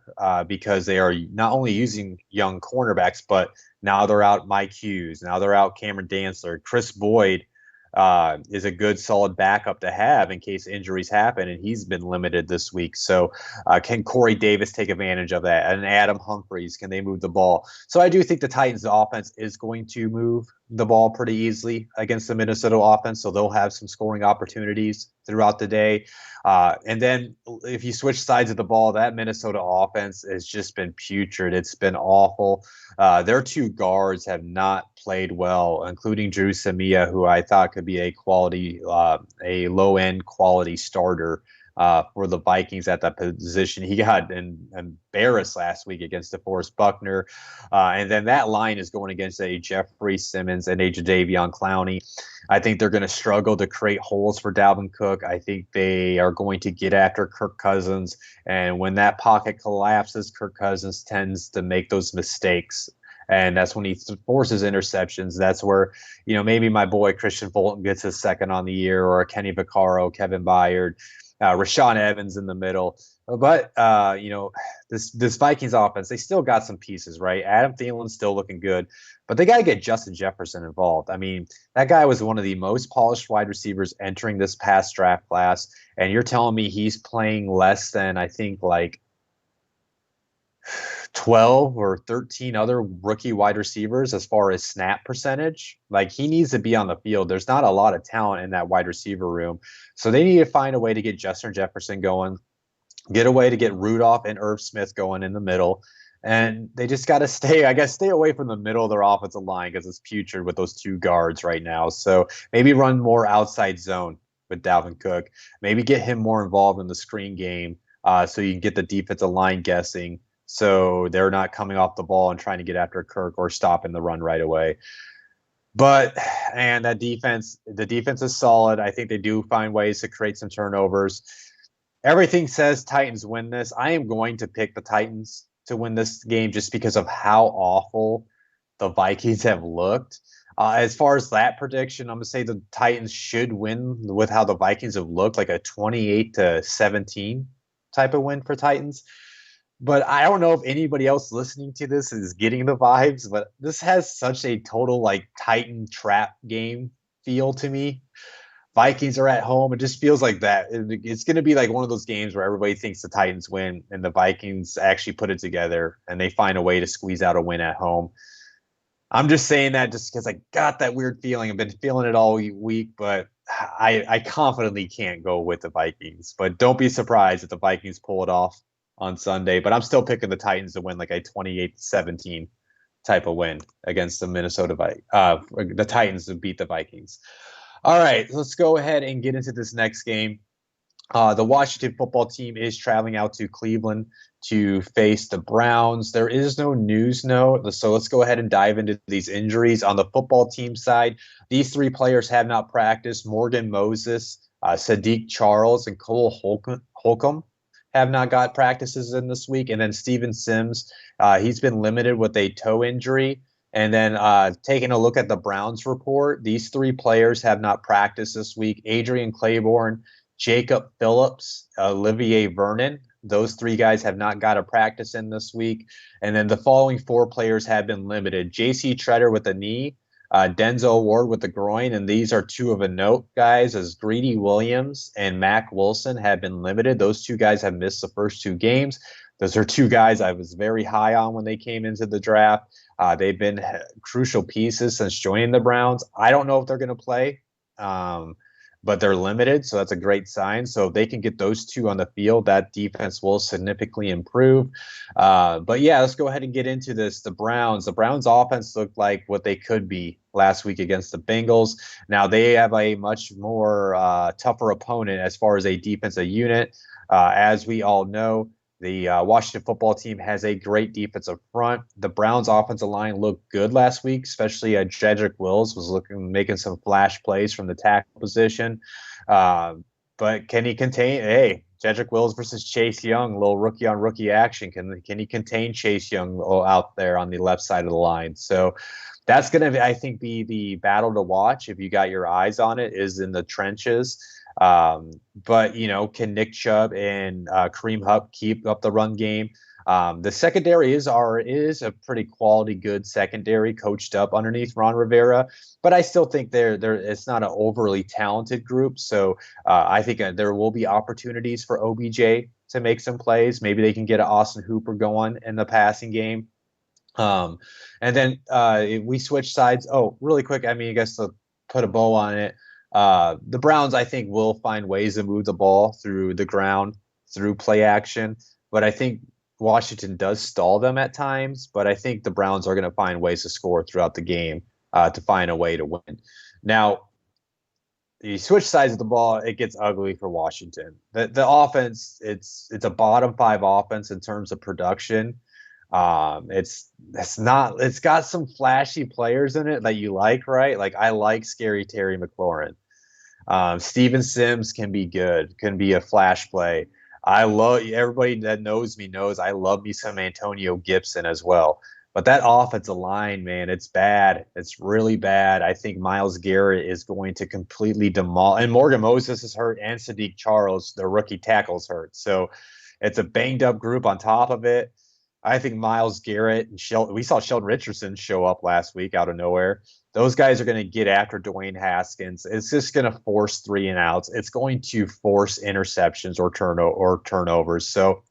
because they are not only using young cornerbacks, but now they're out Mike Hughes. Now they're out Cameron Dantzler. Chris Boyd is a good, solid backup to have in case injuries happen, and he's been limited this week. So can Corey Davis take advantage of that? And Adam Humphries, can they move the ball? So I do think the Titans' offense is going to move the ball pretty easily against the Minnesota offense, so they'll have some scoring opportunities throughout the day. And then if you switch sides of the ball, that Minnesota offense has just been putrid. It's been awful. Their two guards have not played well, including Drew Samia, who I thought could be a low-end quality starter for the Vikings at that position. He got embarrassed last week against DeForest Buckner. And then that line is going against a Jeffrey Simmons and a Jadeveon Clowney. I think they're going to struggle to create holes for Dalvin Cook. I think they are going to get after Kirk Cousins. And when that pocket collapses, Kirk Cousins tends to make those mistakes. And that's when he forces interceptions. That's where, maybe my boy Christian Fulton gets his second on the year, or Kenny Vaccaro, Kevin Byard, Rashawn Evans in the middle. But, this Vikings offense, they still got some pieces, right? Adam Thielen's still looking good, but they got to get Justin Jefferson involved. I mean, that guy was one of the most polished wide receivers entering this past draft class, and you're telling me he's playing less than, I think, like 12 or 13 other rookie wide receivers as far as snap percentage. Like, he needs to be on the field. There's not a lot of talent in that wide receiver room. So they need to find a way to get Justin Jefferson going, get a way to get Rudolph and Irv Smith going in the middle. And they just got to stay away from the middle of their offensive line because it's putrid with those two guards right now. So maybe run more outside zone with Dalvin Cook. Maybe get him more involved in the screen game so you can get the defensive line guessing, so they're not coming off the ball and trying to get after Kirk or stopping the run right away. But, and the defense is solid. I think they do find ways to create some turnovers. Everything says Titans win this. I am going to pick the Titans to win this game just because of how awful the Vikings have looked. As far as that prediction, I'm going to say the Titans should win with how the Vikings have looked, like a 28-17 type of win for Titans. But I don't know if anybody else listening to this is getting the vibes, but this has such a total like Titan trap game feel to me. Vikings are at home. It just feels like that. It's going to be like one of those games where everybody thinks the Titans win and the Vikings actually put it together and they find a way to squeeze out a win at home. I'm just saying that just because I got that weird feeling. I've been feeling it all week, but I confidently can't go with the Vikings. But don't be surprised if the Vikings pull it off on Sunday. But I'm still picking the Titans to win like a 28-17 type of win against the the Titans to beat the Vikings. All right, let's go ahead and get into this next game. The Washington football team is traveling out to Cleveland to face the Browns. There is no news note, so let's go ahead and dive into these injuries. On the football team side, these three players have not practiced. Morgan Moses, Sadiq Charles, and Cole Holcomb have not got practices in this week. And then Steven Sims, he's been limited with a toe injury. And then taking a look at the Browns report, these three players have not practiced this week. Adrian Claiborne, Jacob Phillips, Olivier Vernon. Those three guys have not got a practice in this week. And then the following four players have been limited. J.C. Treader with a knee, Denzel Ward with the groin, and these are two of a note, guys, as Greedy Williams and Mac Wilson have been limited. Those two guys have missed the first two games. Those are two guys I was very high on when they came into the draft. They've been crucial pieces since joining the Browns. I don't know if they're going to play. But they're limited, so that's a great sign. So if they can get those two on the field, that defense will significantly improve. But yeah, let's go ahead and get into this. The Browns offense looked like what they could be last week against the Bengals. Now they have a much more tougher opponent as far as a defensive unit. As we all know, the Washington football team has a great defensive front. The Browns' offensive line looked good last week, especially Jedrick Wills was making some flash plays from the tackle position. But can he contain? Hey, Jedrick Wills versus Chase Young, a little rookie on rookie action. Can he contain Chase Young out there on the left side of the line? So that's going to, I think, be the battle to watch if you got your eyes on it. Is in the trenches. But can Nick Chubb and Kareem Hunt keep up the run game? The secondary is a pretty quality, good secondary, coached up underneath Ron Rivera. But I still think it's not an overly talented group. So I think there will be opportunities for OBJ to make some plays. Maybe they can get an Austin Hooper going in the passing game. And then we switch sides. Oh, really quick. I mean, I guess to put a bow on it. The Browns, I think, will find ways to move the ball through the ground, through play action. But I think Washington does stall them at times. But I think the Browns are going to find ways to score throughout the game to find a way to win. Now, you switch sides of the ball, it gets ugly for Washington. The offense, it's a bottom five offense in terms of production. It's got some flashy players in it that you like, right? Like I like Scary Terry McLaurin. Steven Sims can be good, can be a flash play. I love everybody that knows me knows I love me some Antonio Gibson as well. But that offensive line, man, it's bad. It's really bad. I think Myles Garrett is going to completely demolish. And Morgan Moses is hurt, and Sadiq Charles, the rookie tackle's hurt. So it's a banged up group on top of it. I think Myles Garrett and we saw Sheldon Richardson show up last week out of nowhere. Those guys are going to get after Dwayne Haskins. It's just going to force 3-and-outs. It's going to force interceptions or turnovers. So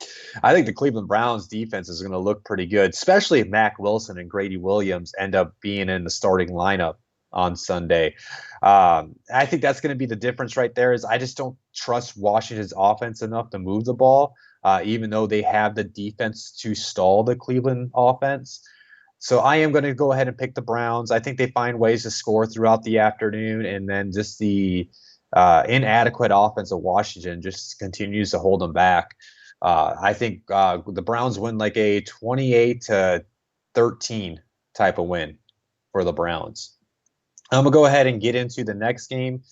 I think the Cleveland Browns defense is going to look pretty good, especially if Mac Wilson and Grady Williams end up being in the starting lineup on Sunday. I think that's going to be the difference right there. Is I just don't trust Washington's offense enough to move the ball. Even though they have the defense to stall the Cleveland offense. So I am going to go ahead and pick the Browns. I think they find ways to score throughout the afternoon, and then just the inadequate offense of Washington just continues to hold them back. I think the Browns win like a 28-13 type of win for the Browns. I'm going to go ahead and get into the next game.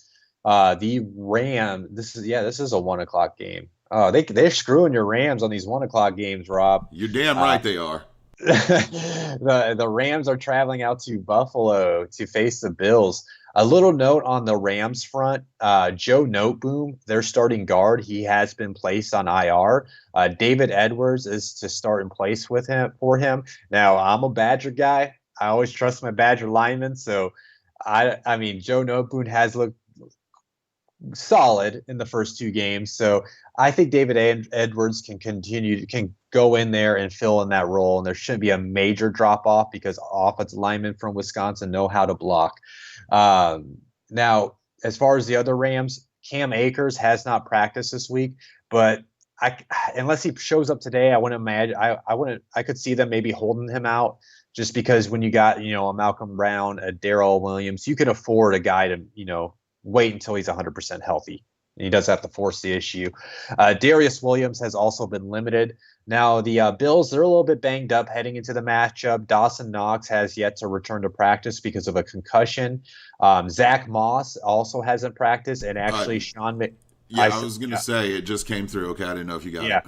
The Rams, this is a 1:00 game. They're screwing your Rams on these 1:00 games, Rob.
You're damn right they are.
The Rams are traveling out to Buffalo to face the Bills. A little note on the Rams front, Joe Noteboom, their starting guard, he has been placed on IR. David Edwards is to start in place for him. Now, I'm a Badger guy. I always trust my Badger linemen. So, I mean, Joe Noteboom has looked solid in the first two games. So I think Edwards can go in there and fill in that role, and there shouldn't be a major drop off because offensive linemen from Wisconsin know how to block. Now, as far as the other Rams, Cam Akers has not practiced this week, but unless he shows up today, I wouldn't imagine. I could see them maybe holding him out just because when you got a Malcolm Brown, a Darrell Williams, you can afford a guy to wait until he's 100% healthy. He does have to force the issue. Darius Williams has also been limited. Now, the Bills, they're a little bit banged up heading into the matchup. Dawson Knox has yet to return to practice because of a concussion. Zach Moss also hasn't practiced. And actually,
I was going to say it just came through. Okay, I didn't know if you got it.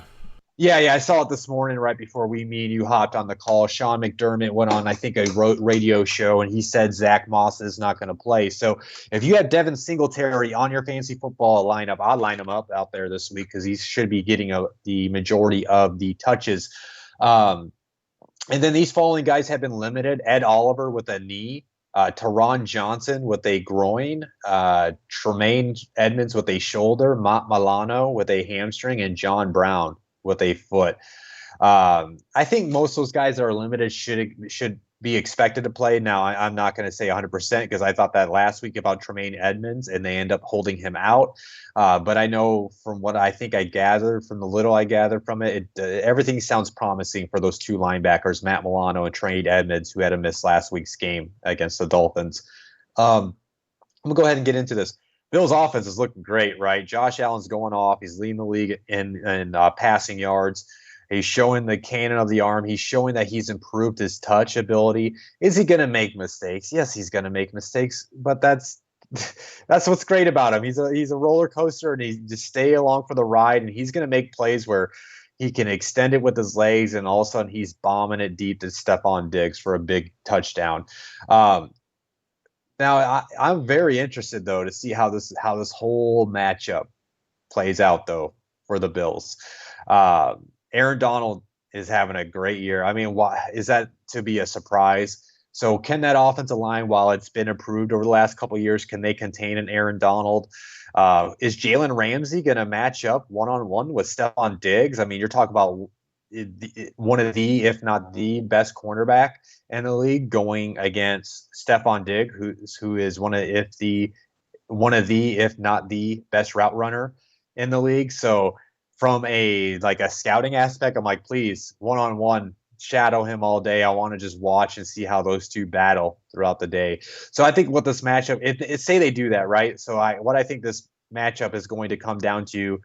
Yeah, I saw it this morning right before me and you hopped on the call. Sean McDermott went on, I think, a radio show, and he said Zach Moss is not going to play. So if you have Devin Singletary on your fantasy football lineup, I'd line him up out there this week because he should be getting the majority of the touches. And then these following guys have been limited. Ed Oliver with a knee. Tyrod Johnson with a groin, Tremaine Edmonds with a shoulder, Matt Milano with a hamstring, and John Brown with a foot. I think most of those guys that are limited should be expected to play. Now, I'm not going to say 100% because I thought that last week about Tremaine Edmonds, and they end up holding him out. But I know from what I think I gathered, from the little I gathered from it, everything sounds promising for those two linebackers, Matt Milano and Tremaine Edmonds, who had to miss last week's game against the Dolphins. I'm going to go ahead and get into this. Bills' offense is looking great, right? Josh Allen's going off. He's leading the league in passing yards. He's showing the cannon of the arm. He's showing that he's improved his touch ability. Is he going to make mistakes? Yes, he's going to make mistakes, but that's what's great about him. He's a roller coaster, and he just stay along for the ride, and he's going to make plays where he can extend it with his legs, and all of a sudden he's bombing it deep to Stephon Diggs for a big touchdown. Now, I'm very interested, though, to see how this whole matchup plays out, though, for the Bills. Aaron Donald is having a great year. I mean, is that to be a surprise? So can that offensive line, while it's been improved over the last couple of years, can they contain an Aaron Donald? Is Jalen Ramsey going to match up one-on-one with Stephon Diggs? I mean, you're talking about one of the, if not the best cornerback in the league going against Stephon Diggs, who is one of the, if not the best route runner in the league. So from a scouting aspect, I'm like, please, one-on-one, shadow him all day. I want to just watch and see how those two battle throughout the day. So I think what this matchup, say they do that, right? So what I think this matchup is going to come down to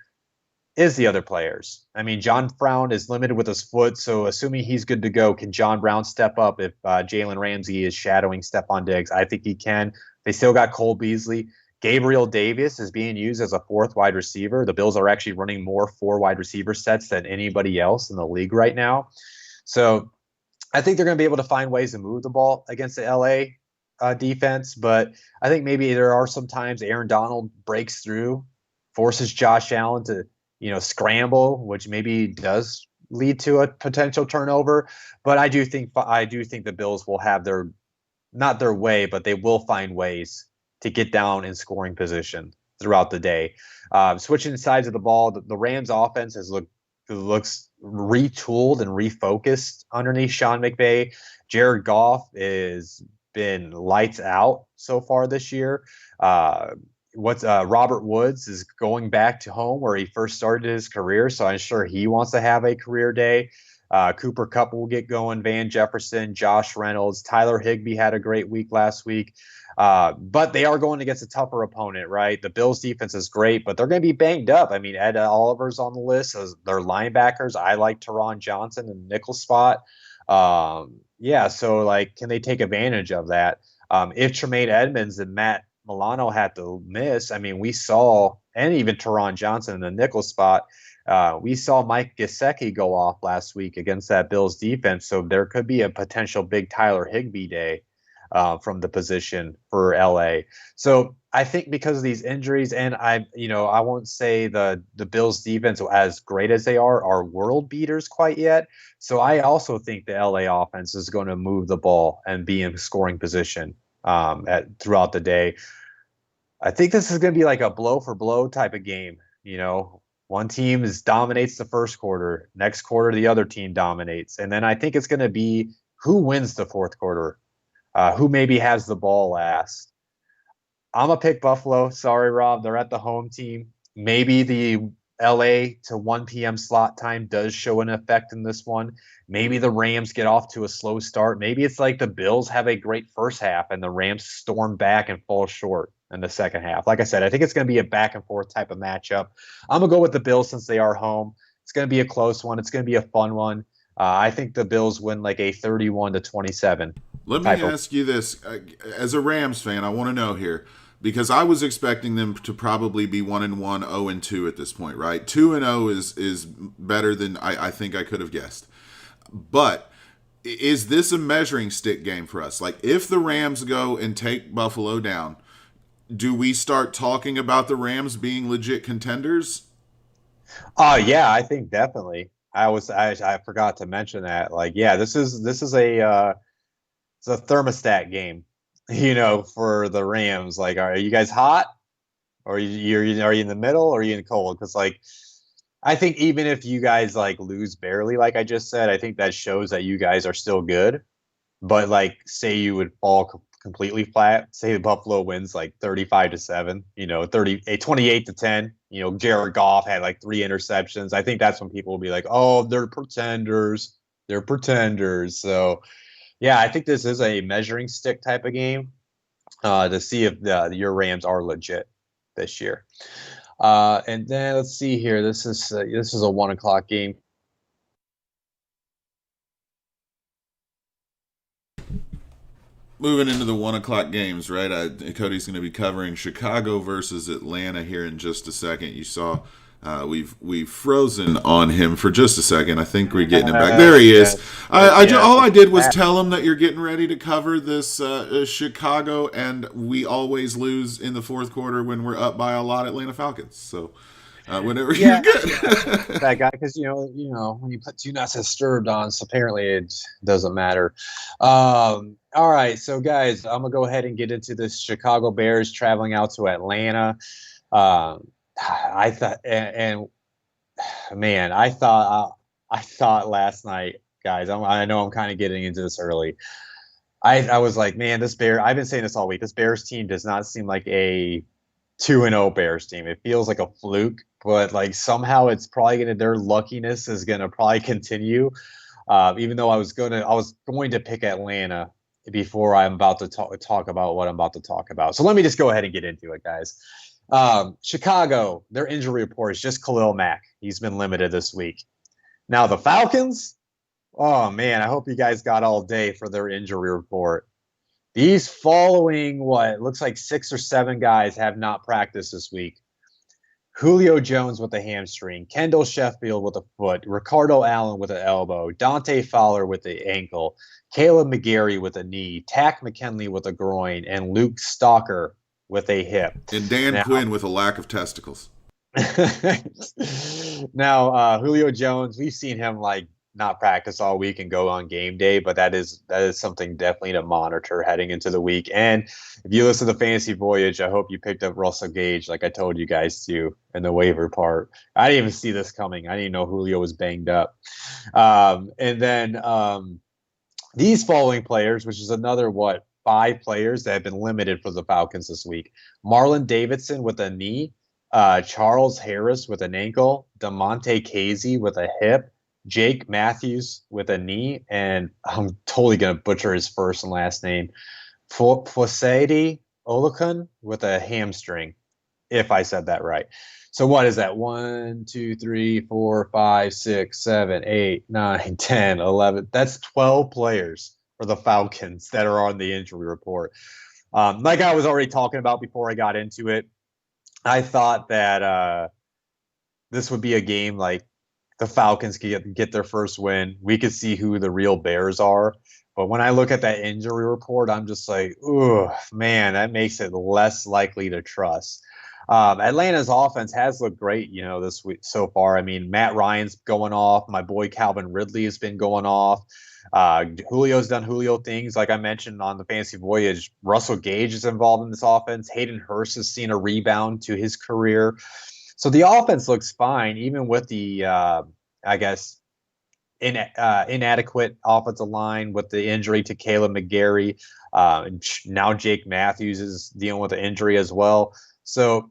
is the other players. I mean, John Brown is limited with his foot, so assuming he's good to go, can John Brown step up if Jalen Ramsey is shadowing Stephon Diggs? I think he can. They still got Cole Beasley. Gabriel Davis is being used as a fourth wide receiver. The Bills are actually running more 4 wide receiver sets than anybody else in the league right now. So I think they're going to be able to find ways to move the ball against the LA defense. But I think maybe there are some times Aaron Donald breaks through, forces Josh Allen to scramble, which maybe does lead to a potential turnover. But I do think the Bills will have not their way, but they will find ways to get down in scoring position throughout the day. Switching sides of the ball, the Rams offense looks retooled and refocused underneath Sean McVay. Jared Goff has been lights out so far this year. Robert Woods is going back to home where he first started his career, so I'm sure he wants to have a career day. Cooper Kupp will get going. Van Jefferson, Josh Reynolds, Tyler Higbee had a great week last week. But they are going against a tougher opponent, right? The Bills defense is great, but they're going to be banged up. I mean, Ed Oliver's on the list as their linebackers. I like Tyrod Johnson in the nickel spot. So can they take advantage of that? If Tremaine Edmonds and Matt Milano had to miss, I mean, we saw, and even Tyrod Johnson in the nickel spot, we saw Mike Gesicki go off last week against that Bills defense. So there could be a potential big Tyler Higbee day from the position for LA. So I think because of these injuries, and I won't say the Bills defense, as great as they are world beaters quite yet. So I also think the LA offense is going to move the ball and be in scoring position throughout the day. I think this is going to be like a blow for blow type of game. One team dominates the first quarter, next quarter the other team dominates, and then I think it's going to be who wins the fourth quarter, who maybe has the ball last. I'm gonna pick Buffalo. Sorry, Rob. They're at the home team. Maybe the LA to 1 p.m. slot time does show an effect in this one. Maybe the Rams get off to a slow start. Maybe it's like the Bills have a great first half and the Rams storm back and fall short in the second half. Like I said, I think it's going to be a back and forth type of matchup. I'm going to go with the Bills since they are home. It's going to be a close one. It's going to be a fun one. I think the Bills win like a 31-27.
Let me ask you this. As a Rams fan, I want to know here, because I was expecting them to probably be 1-1, 0-2 at this point, right? 2-0 is better than I think I could have guessed. But is this a measuring stick game for us? Like, if the Rams go and take Buffalo down, do we start talking about the Rams being legit contenders?
Yeah, I think definitely. I forgot to mention that. Like, yeah, this is a it's a thermostat game, for the Rams. Like, are you guys hot, or are you in the middle, or are you in cold? Because like, I think even if you guys like lose barely, like I just said, I think that shows that you guys are still good. But like, say you would fall completely flat. Say the Buffalo wins like 35-7, 28-10. Jared Goff had like 3 interceptions. I think that's when people will be like, oh, they're pretenders. They're pretenders. So yeah, I think this is a measuring stick type of game to see if your Rams are legit this year. And then let's see here. This is a 1:00 game.
Moving into the 1:00 games, right? Cody's going to be covering Chicago versus Atlanta here in just a second. You saw we've frozen on him for just a second. I think we're getting him back. There he is. All I did was tell him that you're getting ready to cover this Chicago, and we always lose in the fourth quarter when we're up by a lot, Atlanta Falcons. So whenever you're good.
That guy, because when you put 2 nuts disturbed on, so apparently it doesn't matter. All right, so guys, I'm gonna go ahead and get into this Chicago Bears traveling out to Atlanta. I thought, man, I thought last night, guys. I know I'm kind of getting into this early. I was like, man, I've been saying this all week. This Bears team does not seem like a 2-0 Bears team. It feels like a fluke, but like somehow it's probably their luckiness is gonna probably continue. Even though I was going to pick Atlanta before I'm about to talk about what I'm about to talk about. So let me just go ahead and get into it, guys. Chicago, their injury report is just Khalil Mack. He's been limited this week. Now the Falcons, oh man, I hope you guys got all day for their injury report. These following what looks like 6 or 7 guys have not practiced this week. Julio Jones with a hamstring, Kendall Sheffield with a foot, Ricardo Allen with an elbow, Dante Fowler with the ankle, Caleb McGarry with a knee, Tack McKinley with a groin, and Luke Stalker with a hip.
And Dan Quinn with a lack of testicles.
Now, Julio Jones, we've seen him like not practice all week and go on game day, but that is something definitely to monitor heading into the week. And if you listen to Fantasy Voyage, I hope you picked up Russell Gage like I told you guys to in the waiver part. I didn't even see this coming. I didn't know Julio was banged up. And then these following players, which is another 5 players that have been limited for the Falcons this week. Marlon Davidson with a knee, Charles Harris with an ankle, DeMonte Casey with a hip, Jake Matthews with a knee, and I'm totally going to butcher his first and last name, Fosadi Olakun with a hamstring, if I said that right. So what is that? 1, 2, 3, 4, 5, 6, 7, 8, 9, 10, 11. That's 12 players for the Falcons that are on the injury report. Like I was already talking about before I got into it, I thought that this would be a game like the Falcons could get their first win. We could see who the real Bears are. But when I look at that injury report, I'm just like, oh, man, that makes it less likely to trust. Atlanta's offense has looked great, this week so far. I mean, Matt Ryan's going off. My boy Calvin Ridley has been going off. Julio's done Julio things, like I mentioned on the Fantasy Voyage. Russell Gage is involved in this offense. Hayden Hurst has seen a rebound to his career. So the offense looks fine, even with the, I guess, inadequate offensive line with the injury to Caleb McGarry. Now Jake Matthews is dealing with an injury as well. So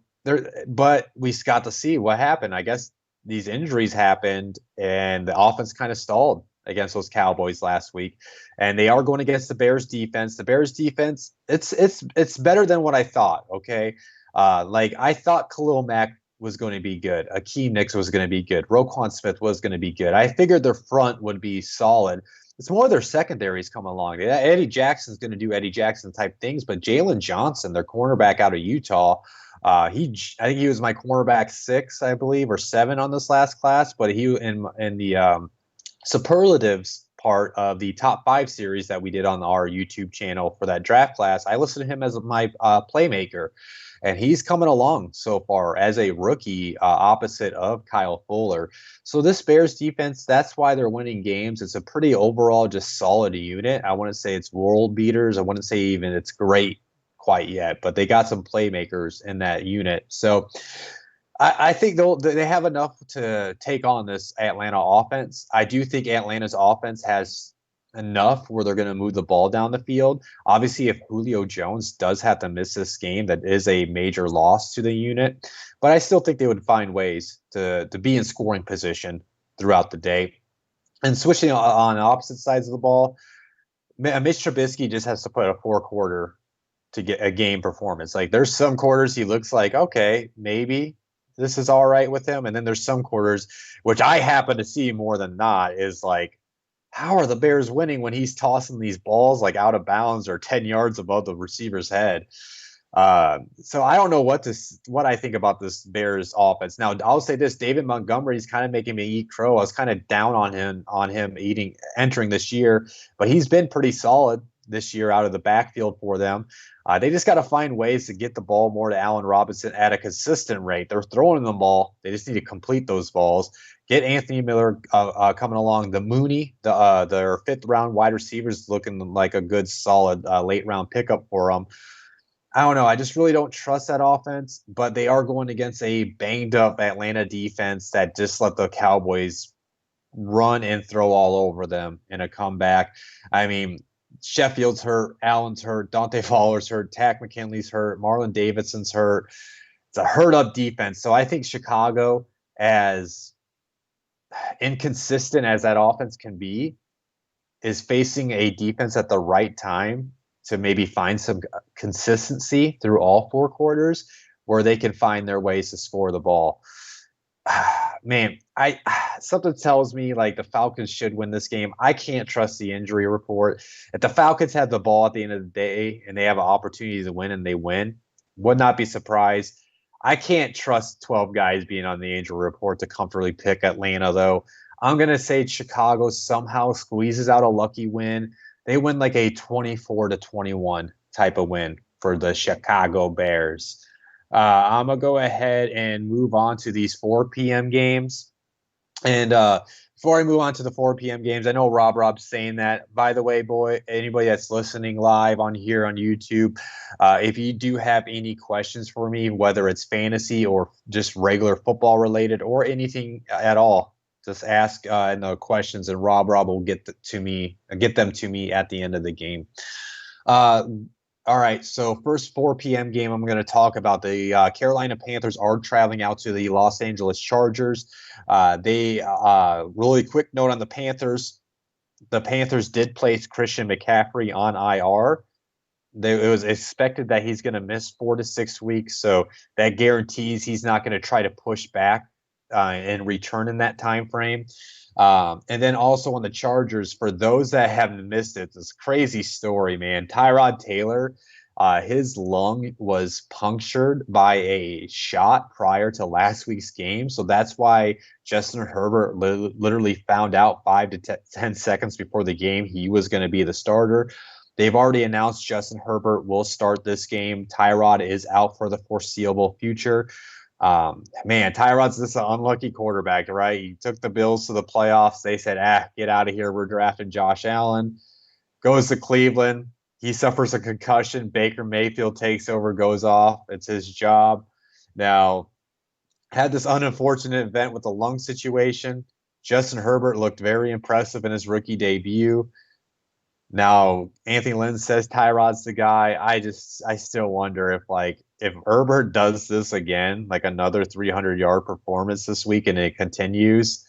but we got to see what happened. I guess these injuries happened, and the offense kind of stalled against those Cowboys last week. And they are going against the Bears defense. The Bears defense, it's better than what I thought. Okay, like I thought Khalil Mack was going to be good. Akeem Nicks was going to be good. Roquan Smith was going to be good. I figured their front would be solid. It's more their secondaries come along. Eddie Jackson's going to do Eddie Jackson type things, but Jalen Johnson, their cornerback out of Utah, I think he was my cornerback 6, I believe, or 7 on this last class. But he in the superlatives part of the top 5 series that we did on our YouTube channel for that draft class, I listed him as my playmaker. And he's coming along so far as a rookie, opposite of Kyle Fuller. So this Bears defense, that's why they're winning games. It's a pretty overall just solid unit. I wouldn't say it's world beaters. I wouldn't say even it's great quite yet, but they got some playmakers in that unit. So I think they have enough to take on this Atlanta offense. I do think Atlanta's offense has enough where they're going to move the ball down the field. Obviously, if Julio Jones does have to miss this game, that is a major loss to the unit. But I still think they would find ways to be in scoring position throughout the day. And switching on opposite sides of the ball, Mitch Trubisky just has to put a 4-quarter to get a game performance. Like there's some quarters he looks like, okay, maybe this is all right with him. And then there's some quarters, which I happen to see more than not, is like, how are the Bears winning when he's tossing these balls like out of bounds or 10 yards above the receiver's head? So I don't know what I think about this Bears offense. Now I'll say this: David Montgomery is kind of making me eat crow. I was kind of down on him entering this year, but he's been pretty solid this year out of the backfield for them. They just got to find ways to get the ball more to Allen Robinson at a consistent rate. They're throwing the ball. They just need to complete those balls. Get Anthony Miller coming along. The Mooney, their 5th round wide receivers, looking like a good, solid late round pickup for them. I don't know. I just really don't trust that offense, but they are going against a banged up Atlanta defense that just let the Cowboys run and throw all over them in a comeback. I mean, Sheffield's hurt, Allen's hurt, Dante Fowler's hurt, Tack McKinley's hurt, Marlon Davidson's hurt. It's a hurt up defense. So I think Chicago, as inconsistent as that offense can be, is facing a defense at the right time to maybe find some consistency through all 4 quarters where they can find their ways to score the ball. Man, something tells me like the Falcons should win this game. I can't trust the injury report. If the Falcons have the ball at the end of the day and they have an opportunity to win and they win, would not be surprised. I can't trust 12 guys being on the injury report to comfortably pick Atlanta, though. I'm going to say Chicago somehow squeezes out a lucky win. They win like a 24-21 type of win for the Chicago Bears. I'm going to go ahead and move on to these 4 p.m. games. And before I move on to the 4 p.m. games, I know Rob's saying that. By the way, anybody that's listening live on here on YouTube, if you do have any questions for me, whether it's fantasy or just regular football related or anything at all, just ask in the questions, and Rob will get them to me at the end of the game. All right, so first 4 p.m. game, I'm going to talk about the Carolina Panthers are traveling out to the Los Angeles Chargers. Really quick note on the Panthers. The Panthers did place Christian McCaffrey on IR. It was expected that he's going to miss 4 to 6 weeks, so that guarantees he's not going to try to push back and return in that time frame. And then also on the Chargers, for those that haven't missed it, this crazy story, man. Tyrod Taylor, his lung was punctured by a shot prior to last week's game. So that's why Justin Herbert literally found out 5 to 10 seconds before the game he was going to be the starter. They've already announced Justin Herbert will start this game. Tyrod is out for the foreseeable future. Man, Tyrod's this an unlucky quarterback, right? He took the Bills to the playoffs. They said, get out of here. We're drafting Josh Allen. Goes to Cleveland. He suffers a concussion. Baker Mayfield takes over, goes off. It's his job. Now, had this unfortunate event with the lung situation. Justin Herbert looked very impressive in his rookie debut. Now, Anthony Lynn says Tyrod's the guy. I still wonder if Herbert does this again, like another 300-yard performance this week, and it continues,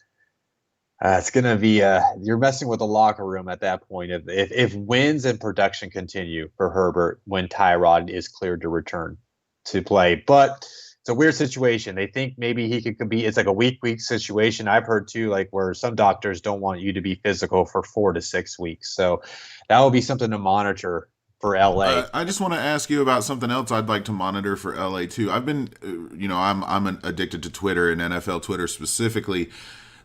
it's gonna be you're messing with the locker room at that point. If wins and production continue for Herbert when Tyrod is cleared to return to play, but it's a weird situation. They think maybe he could compete. It's like a week situation. I've heard too, like where some doctors don't want you to be physical for 4 to 6 weeks. So that will be something to monitor for LA.
I just want to ask you about something else I'd like to monitor for LA too. I've been, I'm addicted to Twitter and NFL Twitter specifically.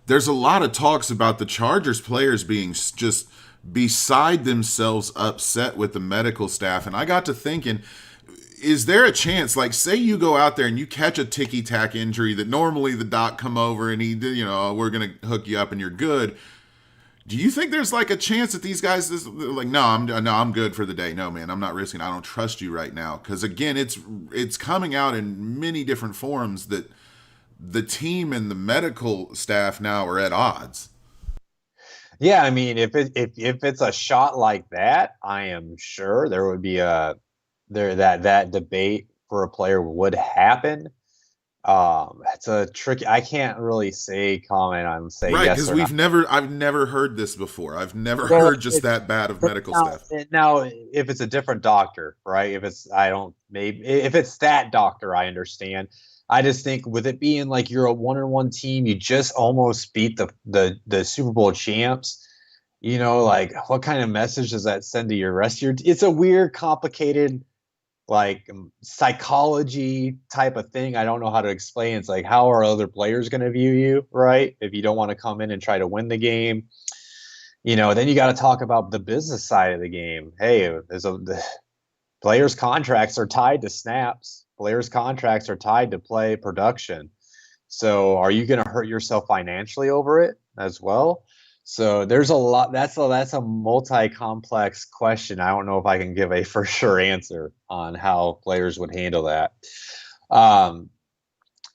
There's a lot of talks about the Chargers players being just beside themselves upset with the medical staff. And I got to thinking, is there a chance, like say you go out there and you catch a ticky-tack injury that normally the doc come over and we're going to hook you up and you're good. Do you think there's like a chance that these guys like, no, I'm good for the day. No, man, I'm not risking. I don't trust you right now. Because again, it's coming out in many different forms that the team and the medical staff now are at odds.
Yeah, I mean, if it's a shot like that, I am sure there would be that debate for a player would happen. It's a tricky. I can't really comment on
right,
yes
because I've never heard this before. I've never heard just that bad of medical staff.
Now, if it's a different doctor, right? If it's that doctor, I understand. I just think with it being like you're a 1-1 team, you just almost beat the Super Bowl champs. Like what kind of message does that send to your rest of your? It's a weird, complicated, like psychology type of thing. I don't know how to explain. It's like, how are other players going to view you, right? If you don't want to come in and try to win the game, then you got to talk about the business side of the game. Hey, the players' contracts are tied to snaps. Players' contracts are tied to play production. So are you going to hurt yourself financially over it as well? So there's a lot. That's a multi-complex question. I don't know if I can give a for sure answer on how players would handle that.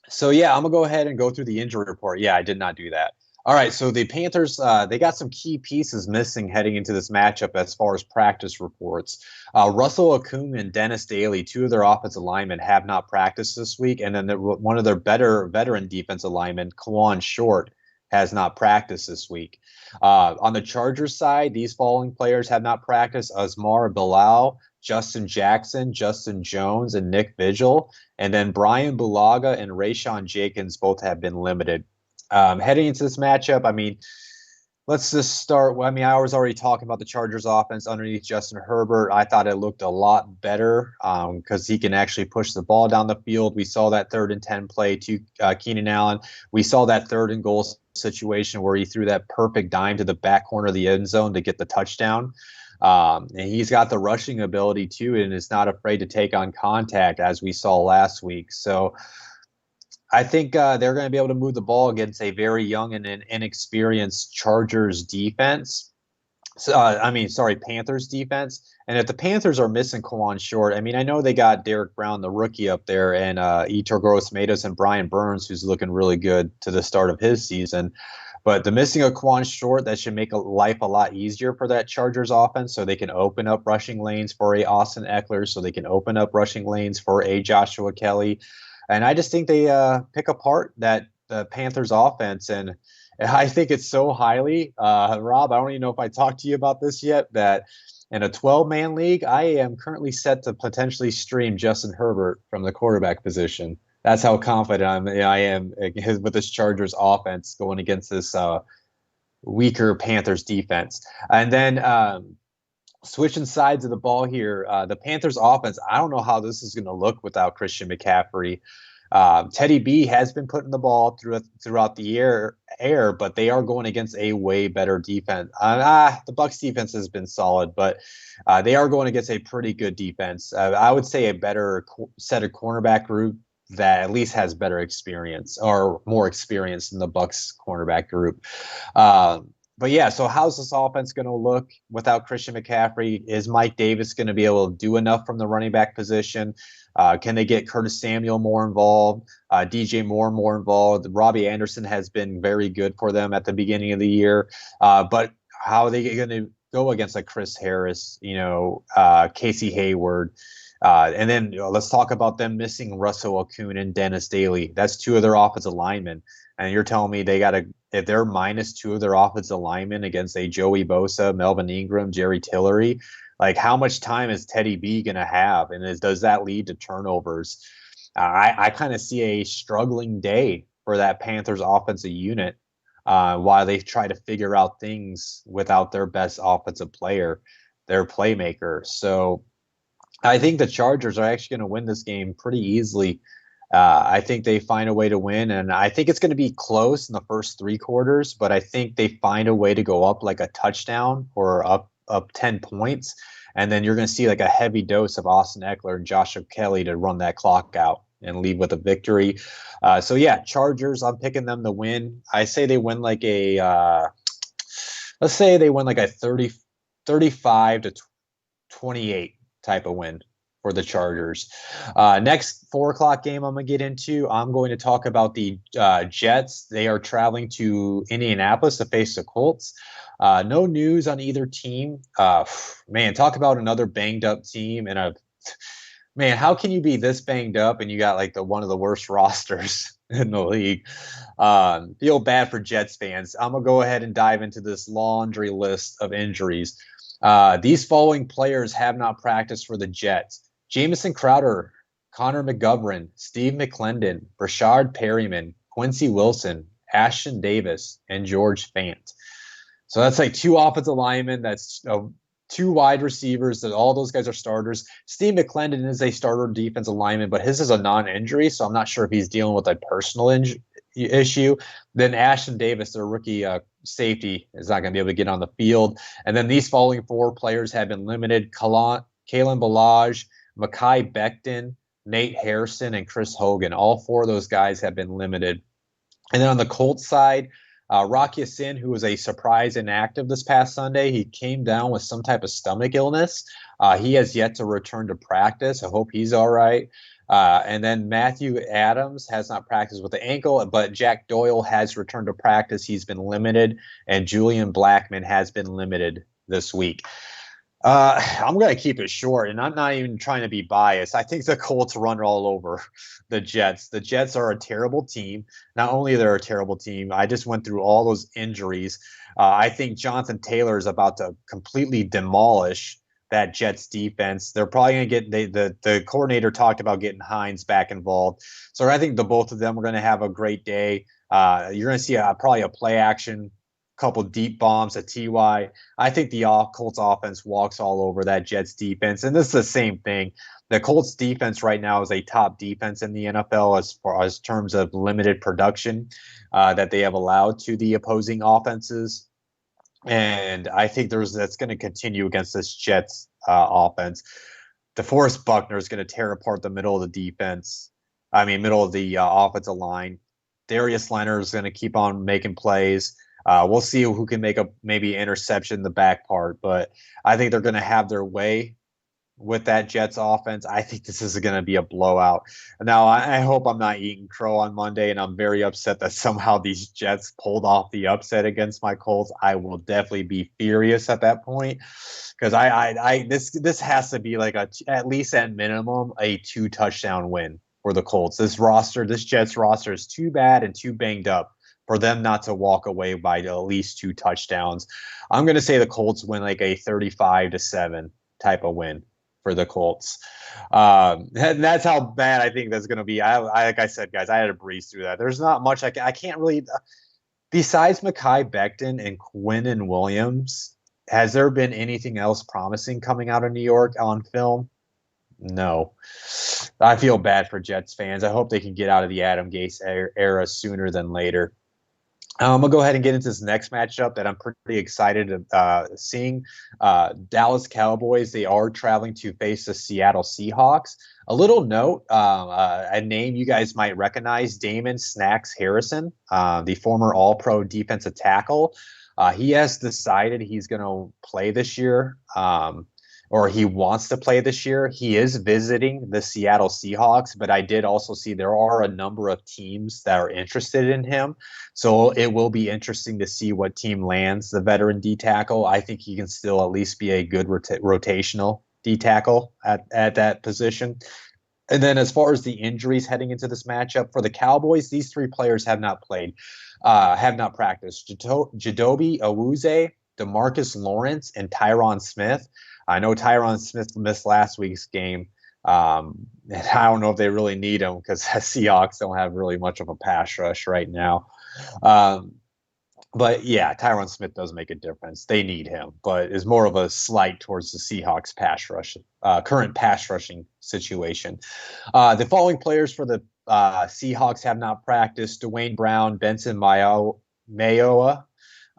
So yeah, I'm gonna go ahead and go through the injury report. Yeah, I did not do that. All right, so the Panthers, they got some key pieces missing heading into this matchup as far as practice reports. Russell Okung and Dennis Daly, two of their offensive linemen, have not practiced this week. And then one of their better veteran defensive linemen, Kawan Short, has not practiced this week. On the Chargers side, these following players have not practiced: Asmar Bilal, Justin Jackson, Justin Jones, and Nick Vigil. And then Brian Bulaga and Rayshawn Jenkins both have been limited. Heading into this matchup, I mean, let's just start. I mean, I was already talking about the Chargers offense underneath Justin Herbert. I thought it looked a lot better because he can actually push the ball down the field. We saw that 3rd and 10 play to Keenan Allen. We saw that 3rd and goal situation where he threw that perfect dime to the back corner of the end zone to get the touchdown. And he's got the rushing ability too, and is not afraid to take on contact, as we saw last week. So I think they're going to be able to move the ball against a very young and inexperienced Chargers defense. Panthers defense. And if the Panthers are missing Kawan Short, I mean, I know they got Derek Brown, the rookie, up there, and Etor Gross-Matos and Brian Burns, who's looking really good to the start of his season. But the missing of Kawan Short, that should make life a lot easier for that Chargers offense, so they can open up rushing lanes for a Austin Eckler, so they can open up rushing lanes for a Joshua Kelly. And I just think they pick apart the Panthers offense. And I think it's so highly, Rob, I don't even know if I talked to you about this yet, that in a 12-man league, I am currently set to potentially stream Justin Herbert from the quarterback position. That's how confident I am with this Chargers offense going against this weaker Panthers defense. And then switching sides of the ball here, the Panthers offense, I don't know how this is going to look without Christian McCaffrey. Teddy B has been putting the ball throughout the air, but they are going against a way better defense. The Bucs defense has been solid, but they are going against a pretty good defense. I would say a better set of cornerback group that at least has better experience or more experience than the Bucs cornerback group. But yeah, so how's this offense going to look without Christian McCaffrey? Is Mike Davis going to be able to do enough from the running back position? Can they get Curtis Samuel more involved? DJ Moore more involved? Robbie Anderson has been very good for them at the beginning of the year. But how are they going to go against like Chris Harris, Casey Hayward? And then let's talk about them missing Russell Okung and Dennis Daly. That's two of their offensive linemen. And you're telling me if they're minus two of their offensive linemen against a Joey Bosa, Melvin Ingram, Jerry Tillery, like how much time is Teddy B going to have? And does that lead to turnovers? I kind of see a struggling day for that Panthers offensive unit while they try to figure out things without their best offensive player, their playmaker. So I think the Chargers are actually going to win this game pretty easily. I think they find a way to win, and I think it's going to be close in the first three quarters, but I think they find a way to go up like a touchdown or up 10 points, and then you're going to see like a heavy dose of Austin Eckler and Joshua Kelly to run that clock out and leave with a victory. So yeah, Chargers, I'm picking them to win. I say they win like let's say they win like a 35 to 28 type of win for the Chargers. Next 4:00 game I'm going to get into, I'm going to talk about the Jets. They are traveling to Indianapolis to face the Colts. No news on either team. Man, talk about another banged up team. Man, how can you be this banged up and you got like one of the worst rosters in the league? Feel bad for Jets fans. I'm going to go ahead and dive into this laundry list of injuries. These following players have not practiced for the Jets: Jamison Crowder, Connor McGovern, Steve McClendon, Rashard Perryman, Quincy Wilson, Ashton Davis, and George Fant. So that's like two offensive linemen. That's two wide receivers. That all those guys are starters. Steve McClendon is a starter defensive lineman, but his is a non-injury, so I'm not sure if he's dealing with a personal issue. Then Ashton Davis, their rookie safety, is not going to be able to get on the field. And then these following four players have been limited: Kalen Ballage, Mekhi Becton, Nate Harrison, and Chris Hogan. All four of those guys have been limited. And then on the Colts side, Rocky Sin, who was a surprise inactive this past Sunday, he came down with some type of stomach illness. He has yet to return to practice. I hope he's all right. And then Matthew Adams has not practiced with the ankle, but Jack Doyle has returned to practice. He's been limited, and Julian Blackman has been limited this week. I'm going to keep it short, and I'm not even trying to be biased. I think the Colts run all over the Jets. The Jets are a terrible team. Not only they're a terrible team, I just went through all those injuries. I think Jonathan Taylor is about to completely demolish that Jets defense. They're probably going to get the coordinator talked about getting Hines back involved. So I think the both of them are going to have a great day. You're going to see probably a play action, couple deep bombs at TY. I think the Colts offense walks all over that Jets defense. And this is the same thing. The Colts defense right now is a top defense in the NFL as far as terms of limited production that they have allowed to the opposing offenses. And I think that's going to continue against this Jets offense. DeForest Buckner is going to tear apart the middle of the defense. Middle of the offensive line. Darius Leonard is going to keep on making plays. We'll see who can make a maybe interception in the back part, but I think they're going to have their way with that Jets offense. I think this is going to be a blowout. Now, I hope I'm not eating crow on Monday, and I'm very upset that somehow these Jets pulled off the upset against my Colts. I will definitely be furious at that point because this has to be like at least at minimum a 2-touchdown win for the Colts. This Jets roster is too bad and too banged up for them not to walk away by at least 2 touchdowns. I'm going to say the Colts win like a 35-7 type of win for the Colts. And that's how bad I think that's going to be. Like I said, guys, I had to breeze through that. There's not much I can't really besides Mekhi Becton and Quinnen Williams. Has there been anything else promising coming out of New York on film? No. I feel bad for Jets fans. I hope they can get out of the Adam Gase era sooner than later. I'm gonna go ahead and get into this next matchup that I'm pretty excited of seeing. Dallas Cowboys, they are traveling to face the Seattle Seahawks. A little note, a name you guys might recognize, Damon Snacks Harrison, the former All-Pro defensive tackle. He has decided he's going to play this year. Or he wants to play this year. He is visiting the Seattle Seahawks, but I did also see there are a number of teams that are interested in him. So it will be interesting to see what team lands the veteran D tackle. I think he can still at least be a good rotational D tackle at that position. And then as far as the injuries heading into this matchup for the Cowboys, these three players have not played, have not practiced. Jadobe Awuzie, DeMarcus Lawrence, and Tyron Smith. I know Tyron Smith missed last week's game. And I don't know if they really need him because the Seahawks don't have really much of a pass rush right now. But yeah, Tyron Smith does make a difference. They need him, but is more of a slight towards the Seahawks pass rush, current pass rushing situation. The following players for the Seahawks have not practiced: Dwayne Brown, Benson Mayowa,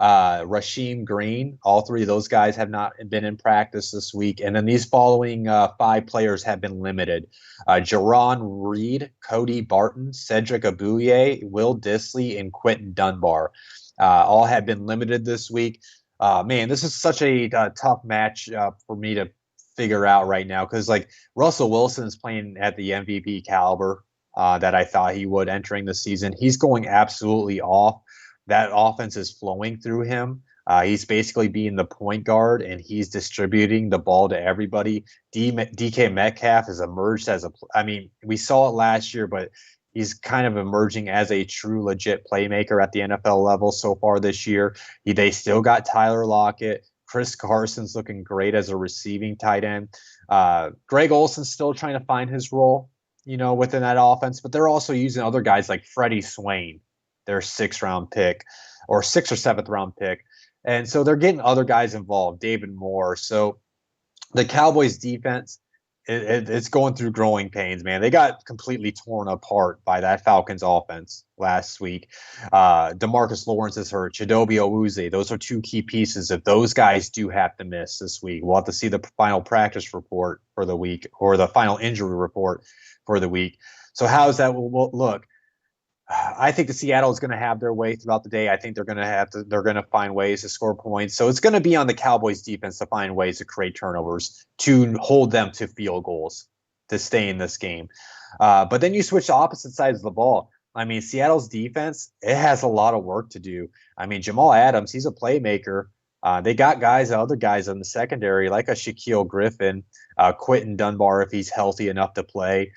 Rasheem Green. All three of those guys have not been in practice this week. And then these following five players have been limited: Jerron Reed, Cody Barton, Cedric Abuye, Will Dissly, and Quentin Dunbar. All have been limited this week. Man, this is such a tough match for me to figure out right now because, like, Russell Wilson is playing at the MVP caliber that I thought he would entering the season. He's going absolutely off. That offense is flowing through him. He's basically being the point guard, and he's distributing the ball to everybody. DK Metcalf has emerged as we saw it last year, but he's kind of emerging as a true, legit playmaker at the NFL level so far this year. They still got Tyler Lockett. Chris Carson's looking great as a receiving tight end. Greg Olson's still trying to find his role, within that offense, but they're also using other guys like Freddie Swain, their 6th or 7th round pick. And so they're getting other guys involved, David Moore. So the Cowboys defense, it's going through growing pains, man. They got completely torn apart by that Falcons offense last week. DeMarcus Lawrence is hurt. Jadobe Awuzie. Those are two key pieces. If those guys do have to miss this week, we'll have to see the final practice report for the week or the final injury report for the week. So how does that look? I think the Seattle is going to have their way throughout the day. I think they're going to find ways to score points. So it's going to be on the Cowboys defense to find ways to create turnovers, to hold them to field goals, to stay in this game. But then you switch to opposite sides of the ball. I mean, Seattle's defense, it has a lot of work to do. I mean, Jamal Adams, he's a playmaker. They got other guys in the secondary, like a Shaquille Griffin, Quentin Dunbar, if he's healthy enough to play,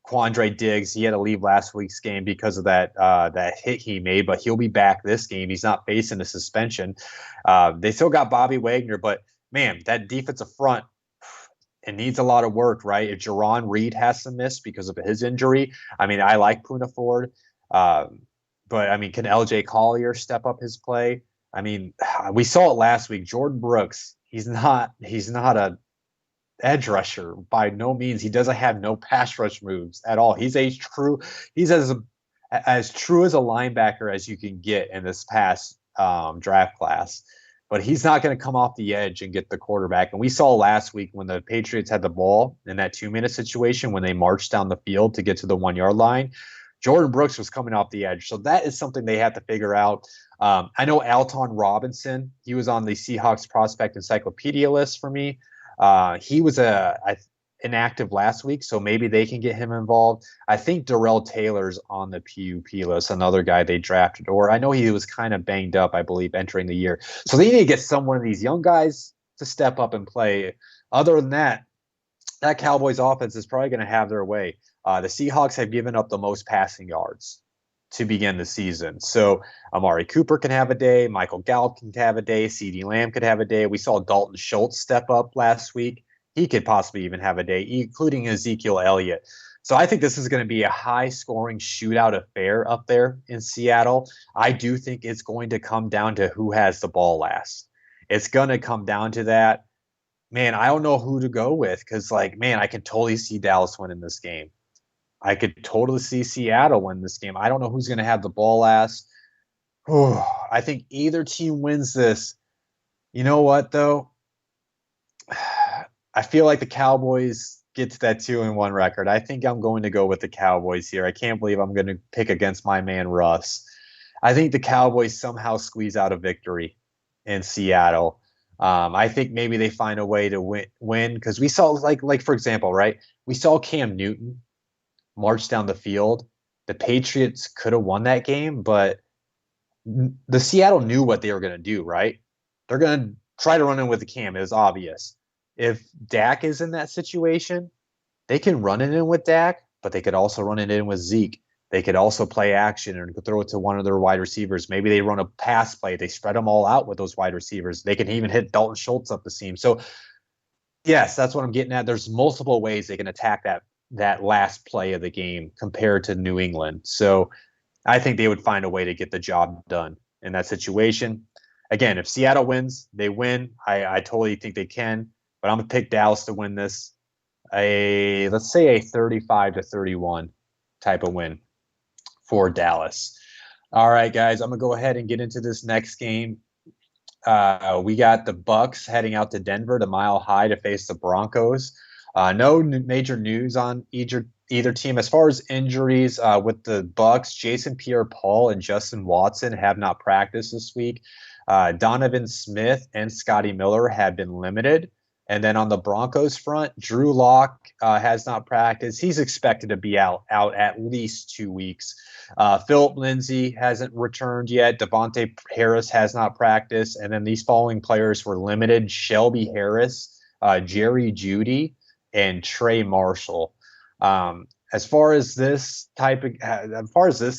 Quandre Diggs. He had to leave last week's game because of that hit he made, but he'll be back this game. He's not facing a suspension. They still got Bobby Wagner, but man, that defensive front, it needs a lot of work, right? If Jerron Reed has to miss because of his injury, I mean, I like Poona Ford, but I mean, can LJ Collier step up his play? I mean, we saw it last week. Jordan Brooks, he's not a edge rusher by no means. He doesn't have no pass rush moves at all. He's as true as a linebacker as you can get in this past draft class. But he's not going to come off the edge and get the quarterback. And we saw last week when the Patriots had the ball in that 2-minute situation when they marched down the field to get to the 1-yard line, Jordan Brooks was coming off the edge. So that is something they have to figure out. I know Alton Robinson, he was on the Seahawks prospect encyclopedia list for me. He was inactive last week, so maybe they can get him involved. I think Darrell Taylor's on the PUP list, another guy they drafted. Or I know he was kind of banged up, I believe, entering the year. So they need to get someone of these young guys to step up and play. Other than that, that Cowboys offense is probably going to have their way. The Seahawks have given up the most passing yards to begin the season. So Amari Cooper can have a day. Michael Gallup can have a day. CeeDee Lamb could have a day. We saw Dalton Schultz step up last week. He could possibly even have a day, including Ezekiel Elliott. So I think this is going to be a high-scoring shootout affair up there in Seattle. I do think it's going to come down to who has the ball last. It's going to come down to that. Man, I don't know who to go with because, I can totally see Dallas winning this game. I could totally see Seattle win this game. I don't know who's going to have the ball last. Oh, I think either team wins this. You know what, though? I feel like the Cowboys get to that 2-1 record. I think I'm going to go with the Cowboys here. I can't believe I'm going to pick against my man Russ. I think the Cowboys somehow squeeze out a victory in Seattle. I think maybe they find a way to win because we saw like for example, right? We saw Cam Newton march down the field. The Patriots could have won that game, but the Seattle knew what they were going to do, right? They're going to try to run in with the Cam. It was obvious. If Dak is in that situation, they can run it in with Dak, but they could also run it in with Zeke. They could also play action and throw it to one of their wide receivers. Maybe they run a pass play. They spread them all out with those wide receivers. They can even hit Dalton Schultz up the seam. So, yes, that's what I'm getting at. There's multiple ways they can attack that last play of the game compared to New England. So, I think they would find a way to get the job done in that situation. Again, if Seattle wins, they win. I totally think they can, but I'm gonna pick Dallas to win this. Let's say a 35-31 type of win for Dallas. All right, guys, I'm gonna go ahead and get into this next game. We got the Bucks heading out to Denver to Mile High to face the Broncos. No major news on either team as far as injuries. With the Bucks, Jason Pierre-Paul and Justin Watson have not practiced this week. Donovan Smith and Scotty Miller have been limited. And then on the Broncos front, Drew Lock has not practiced. He's expected to be out at least 2 weeks. Philip Lindsay hasn't returned yet. Devontae Harris has not practiced. And then these following players were limited: Shelby Harris, Jerry Jeudy, and Trey Marshall. As far as this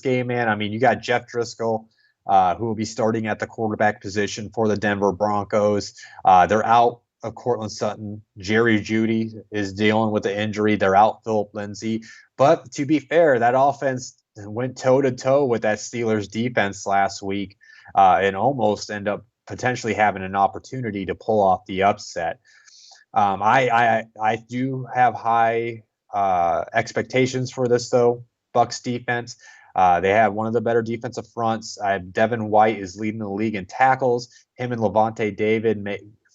game, man, I mean, you got Jeff Driscoll, who will be starting at the quarterback position for the Denver Broncos. They're out of Cortland Sutton. Jerry Jeudy is dealing with the injury. They're out Philip Lindsay. But to be fair, that offense went toe-to-toe with that Steelers defense last week and almost end up potentially having an opportunity to pull off the upset. I do have high expectations for this, though. Bucks defense. They have one of the better defensive fronts. Devin White is leading the league in tackles. Him and Levante David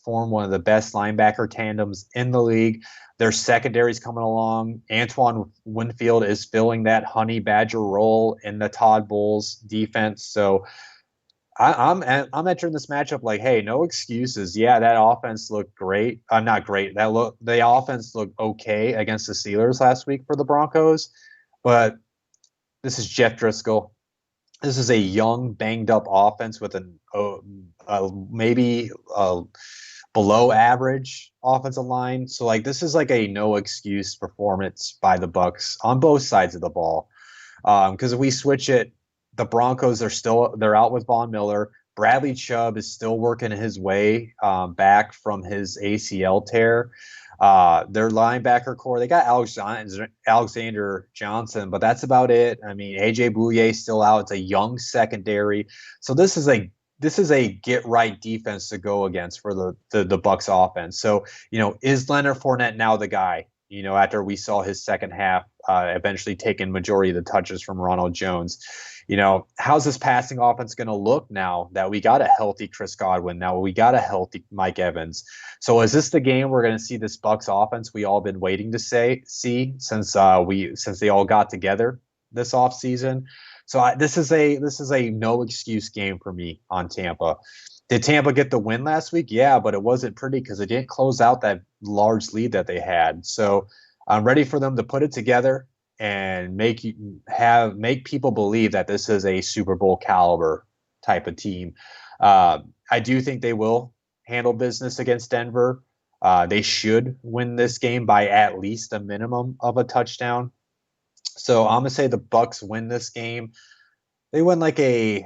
form one of the best linebacker tandems in the league. Their secondary's coming along. Antoine Winfield is filling that honey badger role in the Todd Bowles defense. So I'm entering this matchup like, hey, no excuses. Yeah, that offense looked great. Not great. The offense looked okay against the Steelers last week for the Broncos, but this is Jeff Driscoll. This is a young, banged up offense with maybe below average offensive line. So like this is like a no excuse performance by the Bucks on both sides of the ball. Because if we switch it, the Broncos they're out with Von Miller. Bradley Chubb is still working his way back from his ACL tear. Their linebacker core, they got Alexander Johnson, but that's about it. I mean, AJ Bouye is still out. It's a young secondary. So this is a get right defense to go against for the Bucks offense. So, is Leonard Fournette now the guy? After we saw his second half eventually taking majority of the touches from Ronald Jones. How's this passing offense going to look now that we got a healthy Chris Godwin, now we got a healthy Mike Evans? So is this the game we're going to see this Bucks offense we all been waiting to see since they all got together this offseason? So this is a no excuse game for me on Tampa. Did Tampa get the win last week? Yeah, but it wasn't pretty because it didn't close out that large lead that they had. So I'm ready for them to put it together and make people believe that this is a Super Bowl caliber type of team. I do think they will handle business against Denver. They should win this game by at least a minimum of a touchdown. So I'm gonna say the Bucks win this game. They win like a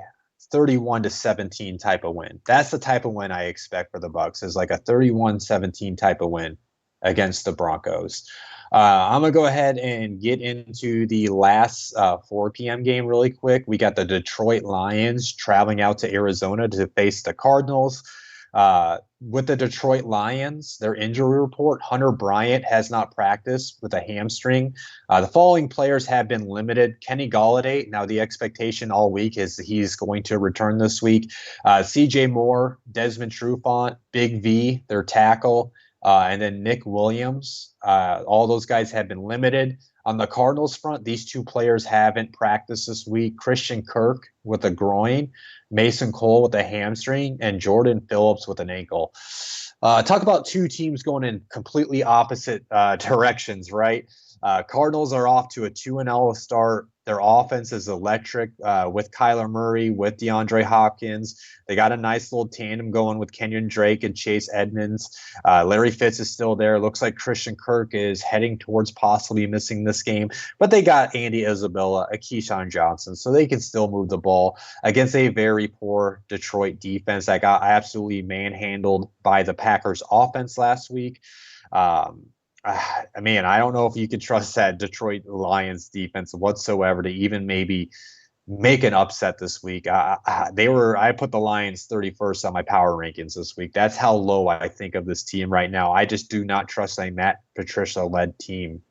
31-17 type of win. That's the type of win I expect for the Bucks, is like a 31-17 type of win against the Broncos. I'm going to go ahead and get into the last 4 p.m. game really quick. We got the Detroit Lions traveling out to Arizona to face the Cardinals. With the Detroit Lions, their injury report, Hunter Bryant has not practiced with a hamstring. The following players have been limited. Kenny Golladay, now the expectation all week is he's going to return this week. C.J. Moore, Desmond Trufant, Big V, their tackle, and then Nick Williams. All those guys have been limited. On the Cardinals front, these two players haven't practiced this week. Christian Kirk with a groin, Mason Cole with a hamstring, and Jordan Phillips with an ankle. Talk about two teams going in completely opposite directions, right? Cardinals are off to a 2-0 start. Their offense is electric with Kyler Murray, with DeAndre Hopkins. They got a nice little tandem going with Kenyon Drake and Chase Edmonds. Larry Fitz is still there. Looks like Christian Kirk is heading towards possibly missing this game. But they got Andy Isabella, a Keyshawn Johnson, so they can still move the ball against a very poor Detroit defense that got absolutely manhandled by the Packers offense last week. I mean, I don't know if you could trust that Detroit Lions defense whatsoever to even maybe make an upset this week. I put the Lions 31st on my power rankings this week. That's how low I think of this team right now. I just do not trust a Matt Patricia-led team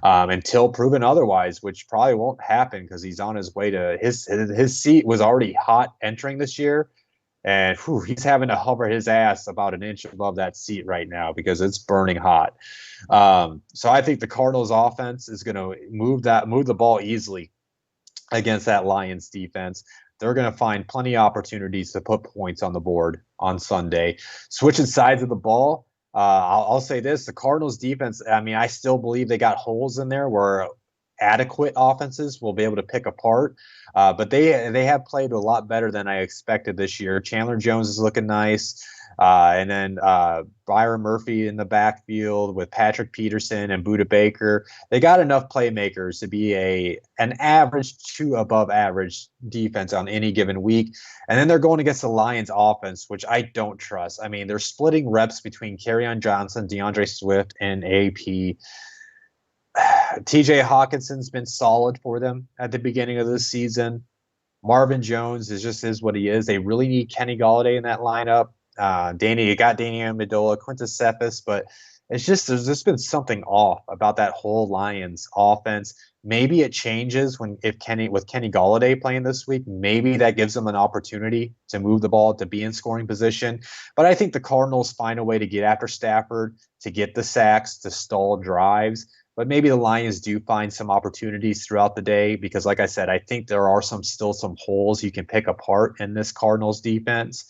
until proven otherwise, which probably won't happen because he's on his way to his seat was already hot entering this year. And he's having to hover his ass about an inch above that seat right now because it's burning hot. So I think the Cardinals offense is going to move the ball easily against that Lions defense. They're going to find plenty of opportunities to put points on the board on Sunday. Switching sides of the ball, I'll say this. The Cardinals defense, I mean, I still believe they got holes in there where adequate offenses will be able to pick apart. But they have played a lot better than I expected this year. Chandler Jones is looking nice. And then Byron Murphy in the backfield with Patrick Peterson and Budda Baker. They got enough playmakers to be an average to above average defense on any given week. And then they're going against the Lions offense, which I don't trust. I mean, they're splitting reps between Kerryon Johnson, DeAndre Swift, and AP. TJ Hawkinson's been solid for them at the beginning of the season. Marvin Jones is what he is. They really need Kenny Golladay in that lineup. You got Danny Amendola, Quintus Cephas, but there's just been something off about that whole Lions offense. Maybe it changes with Kenny Golladay playing this week. Maybe that gives them an opportunity to move the ball, to be in scoring position. But I think the Cardinals find a way to get after Stafford, to get the sacks, to stall drives. But maybe the Lions do find some opportunities throughout the day because, like I said, I think there are still some holes you can pick apart in this Cardinals defense.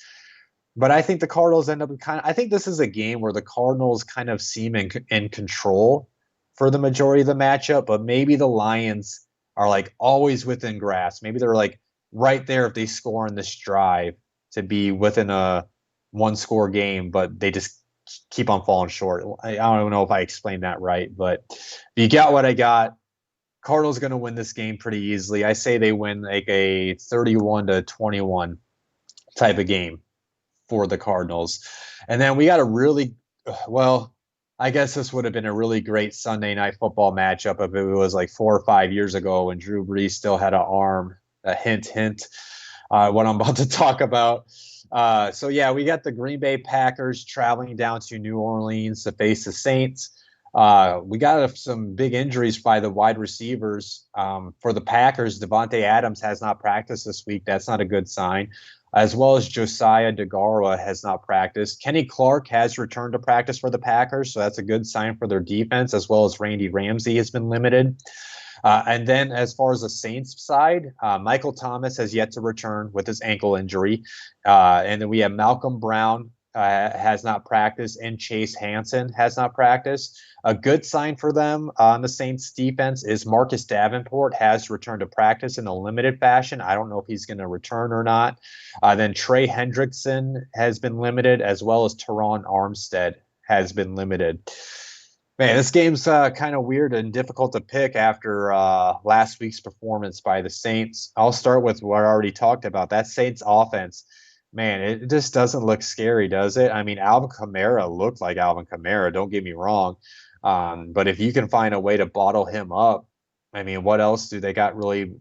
But I think the Cardinals end up I think this is a game where the Cardinals kind of seem in control for the majority of the matchup, but maybe the Lions are like always within grasp. Maybe they're like right there if they score in this drive to be within a one-score game, but they just keep on falling short. I don't know if I explained that right, but you got what I got. Cardinals going to win this game pretty easily. I say they win like a 31-21 type of game for the Cardinals. And then we got I guess this would have been a really great Sunday night football matchup if it was like 4 or 5 years ago when Drew Brees still had an arm. A hint, what I'm about to talk about. So we got the Green Bay Packers traveling down to New Orleans to face the Saints. We got some big injuries by the wide receivers. For the Packers, Devontae Adams has not practiced this week. That's not a good sign. As well as Josiah DeGarwa has not practiced. Kenny Clark has returned to practice for the Packers, so that's a good sign for their defense, as well as Randy Ramsey has been limited. And then as far as the Saints side, Michael Thomas has yet to return with his ankle injury. And then we have Malcolm Brown has not practiced, and Chase Hansen has not practiced. A good sign for them on the Saints defense is Marcus Davenport has returned to practice in a limited fashion. I don't know if he's going to return or not. Then Trey Hendrickson has been limited, as well as Teron Armstead has been limited. Man, this game's kind of weird and difficult to pick after last week's performance by the Saints. I'll start with what I already talked about. That Saints offense, man, it just doesn't look scary, does it? I mean, Alvin Kamara looked like Alvin Kamara, don't get me wrong. But if you can find a way to bottle him up, I mean, what else do they got really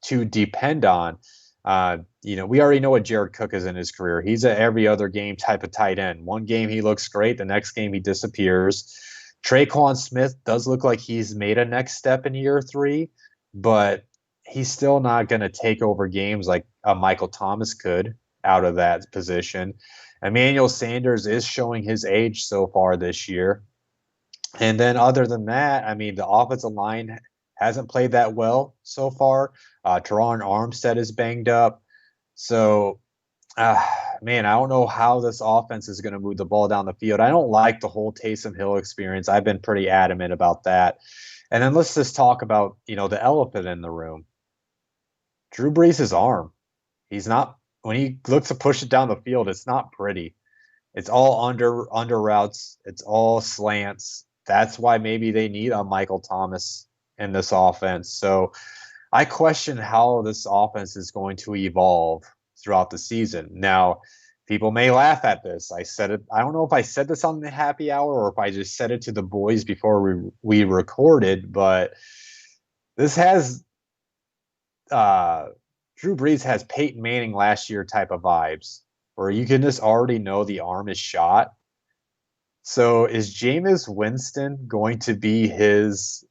to depend on? We already know what Jared Cook is in his career. He's a every other game type of tight end. One game he looks great, the next game he disappears. Traquan Smith does look like he's made a next step in year 3, but he's still not going to take over games like Michael Thomas could out of that position. Emmanuel Sanders is showing his age so far this year. And then other than that, I mean, the offensive line hasn't played that well so far. Teron Armstead is banged up. So, man, I don't know how this offense is going to move the ball down the field. I don't like the whole Taysom Hill experience. I've been pretty adamant about that. And then let's just talk about, the elephant in the room. Drew Brees' arm. He's not, when he looks to push it down the field, it's not pretty. It's all under routes. It's all slants. That's why maybe they need a Michael Thomas in this offense. So I question how this offense is going to evolve throughout the season. Now, people may laugh at this. I said it. I don't know if I said this on the happy hour or if I just said it to the boys before we recorded, but this has Drew Brees has Peyton Manning last year type of vibes, where you can just already know the arm is shot. So is Jameis Winston going to be his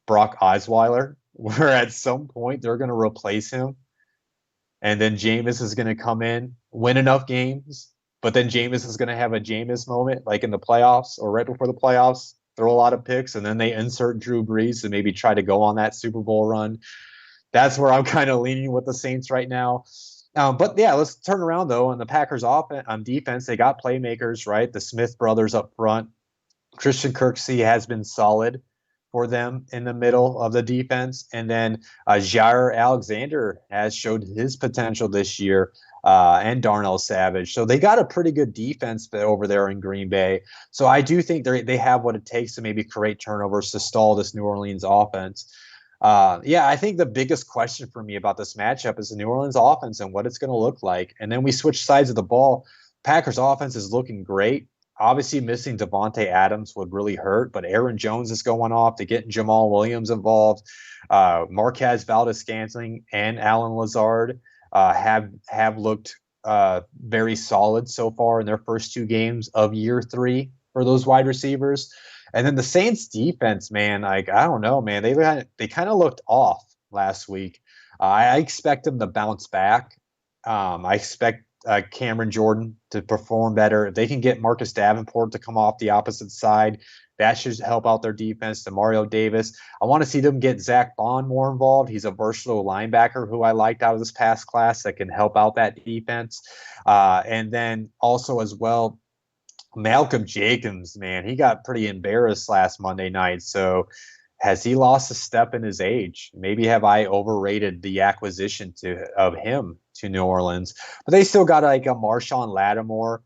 Brock Osweiler, where at some point they're going to replace him, and then Jameis is going to come in, win enough games, but then Jameis is going to have a Jameis moment, like in the playoffs or right before the playoffs, throw a lot of picks, and then they insert Drew Brees and maybe try to go on that Super Bowl run. That's where I'm kind of leaning with the Saints right now. But yeah, let's turn around though. On the Packers on defense, they got playmakers, right? The Smith brothers up front. Christian Kirksey has been solid for them in the middle of the defense. And then Jair Alexander has showed his potential this year, and Darnell Savage. So they got a pretty good defense over there in Green Bay. So I do think they have what it takes to maybe create turnovers to stall this New Orleans offense. I think the biggest question for me about this matchup is the New Orleans offense and what it's going to look like. And then we switch sides of the ball. Packers offense is looking great. Obviously, missing Devontae Adams would really hurt, but Aaron Jones is going off. They're getting Jamal Williams involved. Marquez Valdes-Scantling and Alan Lazard have looked very solid so far in their first 2 games of year 3 for those wide receivers. And then the Saints defense, man, like, I don't know, man, they kind of looked off last week. I expect them to bounce back. I expect Cameron Jordan to perform better. If they can get Marcus Davenport to come off the opposite side, that should help out their defense. To Mario Davis, I want to see them get Zach Bond more involved. He's a versatile linebacker who I liked out of this past class that can help out that defense. And then also as well, Malcolm Jacobs, man, he got pretty embarrassed last Monday night. So has he lost a step in his age? Maybe have I overrated the acquisition of him to New Orleans? But they still got like a Marshawn Lattimore,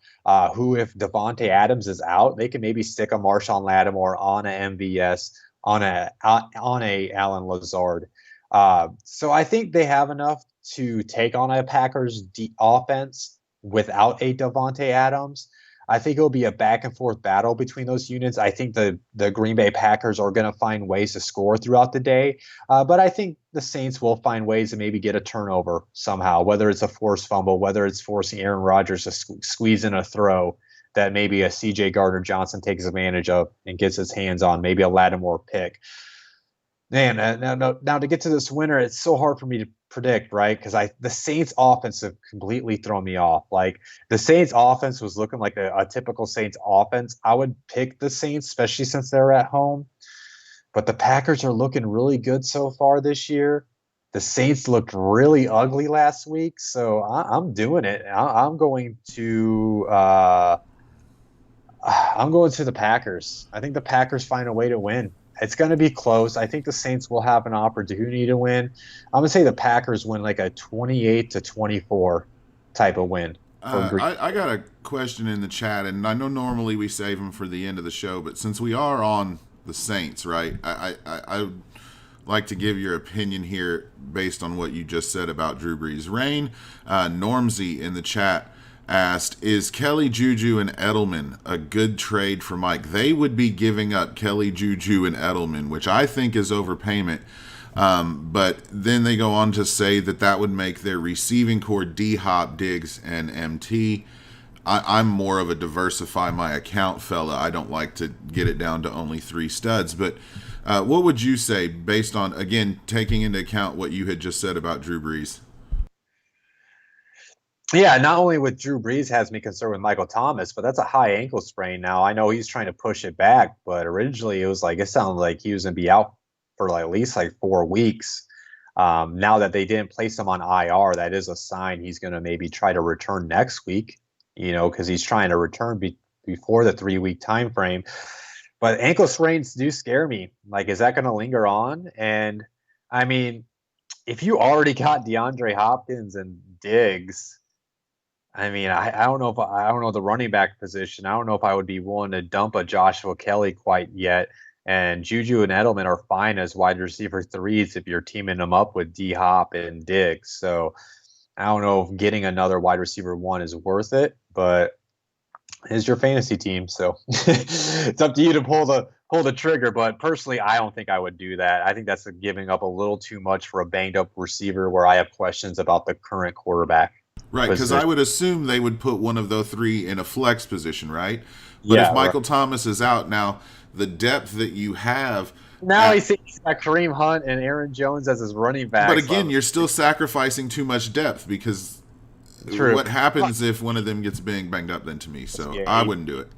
who, if Devontae Adams is out, they can maybe stick a Marshawn Lattimore on a MVS, on a Alan Lazard. So I think they have enough to take on a Packers offense without a Devontae Adams. I think it'll be a back and forth battle between those units. I think the Green Bay Packers are going to find ways to score throughout the day. But I think the Saints will find ways to maybe get a turnover somehow, whether it's a forced fumble, whether it's forcing Aaron Rodgers to squeeze in a throw that maybe a C.J. Gardner-Johnson takes advantage of and gets his hands on, maybe a Lattimore pick. Man, now to get to this winner, it's so hard for me to predict, right? Because the Saints offense have completely thrown me off. Like, the Saints offense was looking like a typical Saints offense. I would pick the Saints, especially since they're at home. But the Packers are looking really good so far this year. The Saints looked really ugly last week, so I'm doing it. I'm going to the Packers. I think the Packers find a way to win. It's going to be close. I think the Saints will have an opportunity to win. I'm going to say the Packers win like a 28-24 type of win.
I got a question in the chat, and I know normally we save them for the end of the show, but since we are on the Saints, right, I would like to give your opinion here based on what you just said about Drew Brees. Rain Normsey in the chat asked, is Kelly Juju and Edelman a good trade for Mike? They would be giving up Kelly Juju and Edelman, which I think is overpayment. But then they go on to say that would make their receiving core D-Hop, Diggs, and MT. I'm more of a diversify my account fella. I don't like to get it down to only 3 studs. But what would you say based on, again, taking into account what you had just said about Drew Brees?
Yeah, not only with Drew Brees has me concerned with Michael Thomas, but that's a high ankle sprain now. I know he's trying to push it back, but originally it sounded like he was going to be out for at least 4 weeks. Now that they didn't place him on IR, that is a sign he's going to maybe try to return next week, because he's trying to return before the 3-week time frame. But ankle sprains do scare me. Is that going to linger on? And I mean, if you already got DeAndre Hopkins and Diggs, I mean, I don't know if I don't know the running back position. I don't know if I would be willing to dump a Joshua Kelly quite yet. And Juju and Edelman are fine as wide receiver 3s if you're teaming them up with D Hop and Diggs. So I don't know if getting another wide receiver 1 is worth it, but it's your fantasy team, so it's up to you to pull the trigger. But personally, I don't think I would do that. I think that's giving up a little too much for a banged up receiver where I have questions about the current quarterback.
Right, because I would assume they would put one of those 3 in a flex position, right? But
Yeah,
if Michael Thomas is out now, the depth that you have.
now he's got Kareem Hunt and Aaron Jones as his running back.
But again, you're still sacrificing too much depth because
True.
what happens if one of them gets banged up then to me? So I wouldn't do it.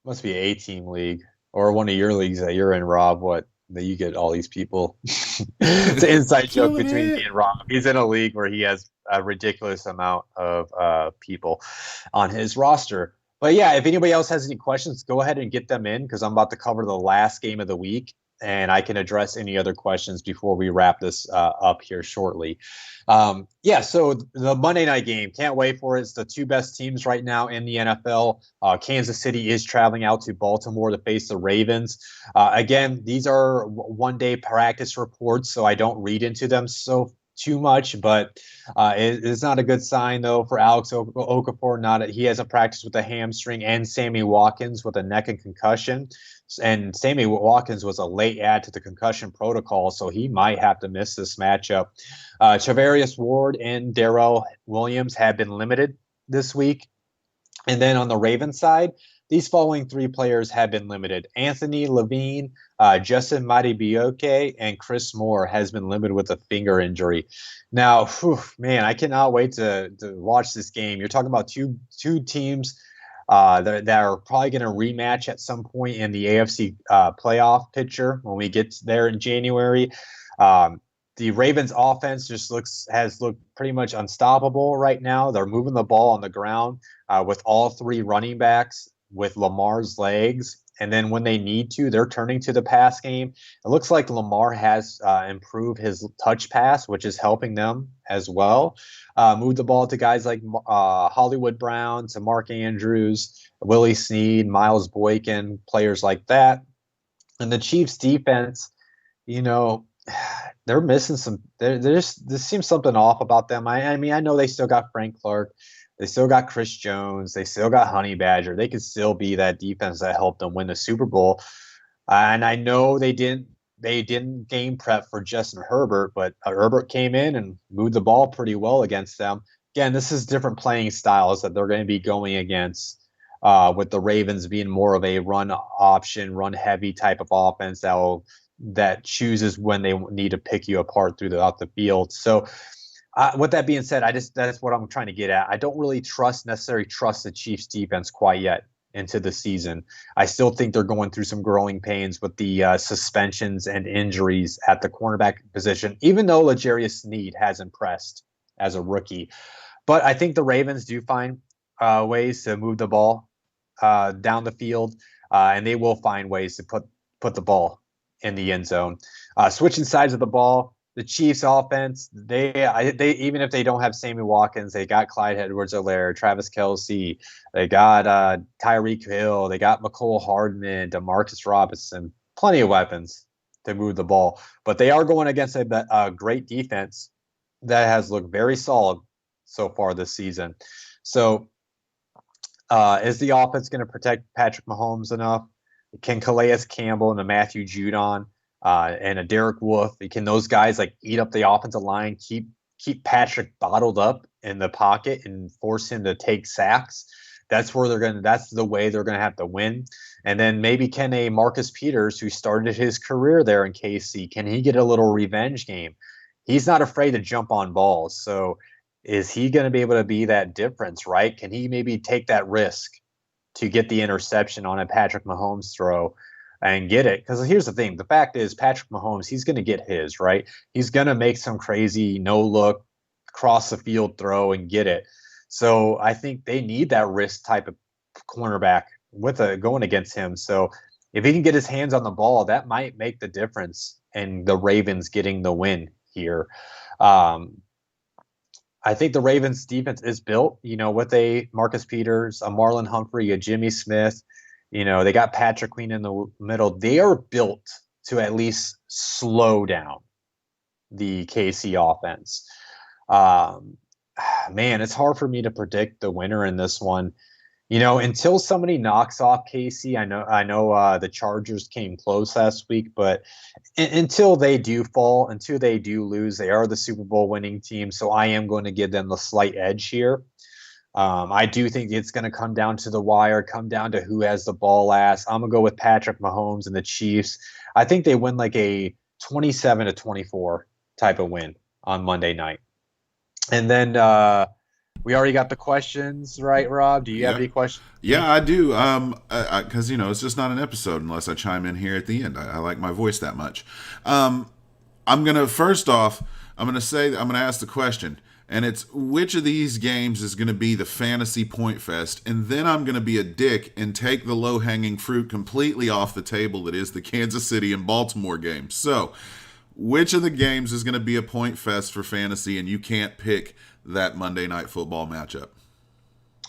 Must be an 8-team league or one of your leagues that you're in, Rob. That you get all these people. It's an inside joke between me and Rob. He's in a league where he has a ridiculous amount of people on his roster. But yeah, if anybody else has any questions, go ahead and get them in because I'm about to cover the last game of the week, and I can address any other questions before we wrap this up here shortly. So the Monday night game, can't wait for it. It's the 2 best teams right now in the NFL. Kansas City is traveling out to Baltimore to face the Ravens. Again, these are one-day practice reports, so I don't read into them too much, but it's not a good sign though for Alex Okafor. He hasn't practiced with a hamstring, and Sammy Watkins with a neck and concussion. And Sammy Watkins was a late add to the concussion protocol, so he might have to miss this matchup. Charvarius Ward and Darrell Williams have been limited this week. And then on the Ravens side, these following 3 players have been limited. Anthony Levine, Justin Matibioke, and Chris Moore has been limited with a finger injury. Now, man, I cannot wait to watch this game. You're talking about two teams that are probably going to rematch at some point in the AFC playoff picture when we get there in January. The Ravens offense has looked pretty much unstoppable right now. They're moving the ball on the ground with all 3 running backs with Lamar's legs. And then when they need to, they're turning to the pass game. It looks like Lamar has improved his touch pass, which is helping them as well. Move the ball to guys like Hollywood Brown, to Mark Andrews, Willie Snead, Miles Boykin, players like that. And the Chiefs defense, they're missing some. There seems something off about them. I mean, I know they still got Frank Clark. They still got Chris Jones. They still got Honey Badger. They could still be that defense that helped them win the Super Bowl. And I know they didn't game prep for Justin Herbert, but Herbert came in and moved the ball pretty well against them. Again, this is different playing styles that they're going to be going against, with the Ravens being more of a run option, run heavy type of offense that chooses when they need to pick you apart throughout the field. So with that being said, that's what I'm trying to get at. I don't really necessarily trust the Chiefs defense quite yet into the season. I still think they're going through some growing pains with the suspensions and injuries at the cornerback position, even though L'Jarius Sneed has impressed as a rookie. But I think the Ravens do find ways to move the ball down the field, and they will find ways to put the ball in the end zone. Switching sides of the ball, the Chiefs offense, they even if they don't have Sammy Watkins, they got Clyde Edwards-Helaire, Travis Kelce, they got Tyreek Hill, they got McCole Hardman, DeMarcus Robinson, plenty of weapons to move the ball. But they are going against a great defense that has looked very solid so far this season. So is the offense going to protect Patrick Mahomes enough? Can Calais Campbell and the Matthew Judon and a Derek Wolfe. Can those guys like eat up the offensive line, keep Patrick bottled up in the pocket and force him to take sacks? That's the way they're gonna have to win. And then maybe can a Marcus Peters, who started his career there in KC, can he get a little revenge game? He's not afraid to jump on balls. So is he going to be able to be that difference, right? Can he maybe take that risk to get the interception on a Patrick Mahomes throw and get it? Because here's the thing. The fact is Patrick Mahomes, he's going to get his, right? He's going to make some crazy no-look, cross-the-field throw and get it. So I think they need that risk type of cornerback going against him. So if he can get his hands on the ball, that might make the difference in the Ravens getting the win here. I think the Ravens defense is built, with a Marcus Peters, a Marlon Humphrey, a Jimmy Smith. They got Patrick Queen in the middle. They are built to at least slow down the KC offense. Man, it's hard for me to predict the winner in this one. Until somebody knocks off KC, I know the Chargers came close last week, but until they do fall, until they do lose, they are the Super Bowl winning team. So I am going to give them the slight edge here. I do think it's going to come down to the wire, come down to who has the ball last. I'm going to go with Patrick Mahomes and the Chiefs. I think they win like a 27-24 type of win on Monday night. And then we already got the questions, right, Rob? Do you have any questions?
Yeah, I do. Because it's just not an episode unless I chime in here at the end. I like my voice that much. I'm gonna ask the question, and it's which of these games is gonna be the fantasy point fest, and then I'm gonna be a dick and take the low hanging fruit completely off the table. That is the Kansas City and Baltimore game. So, which of the games is gonna be a point fest for fantasy, and you can't pick that Monday Night Football matchup?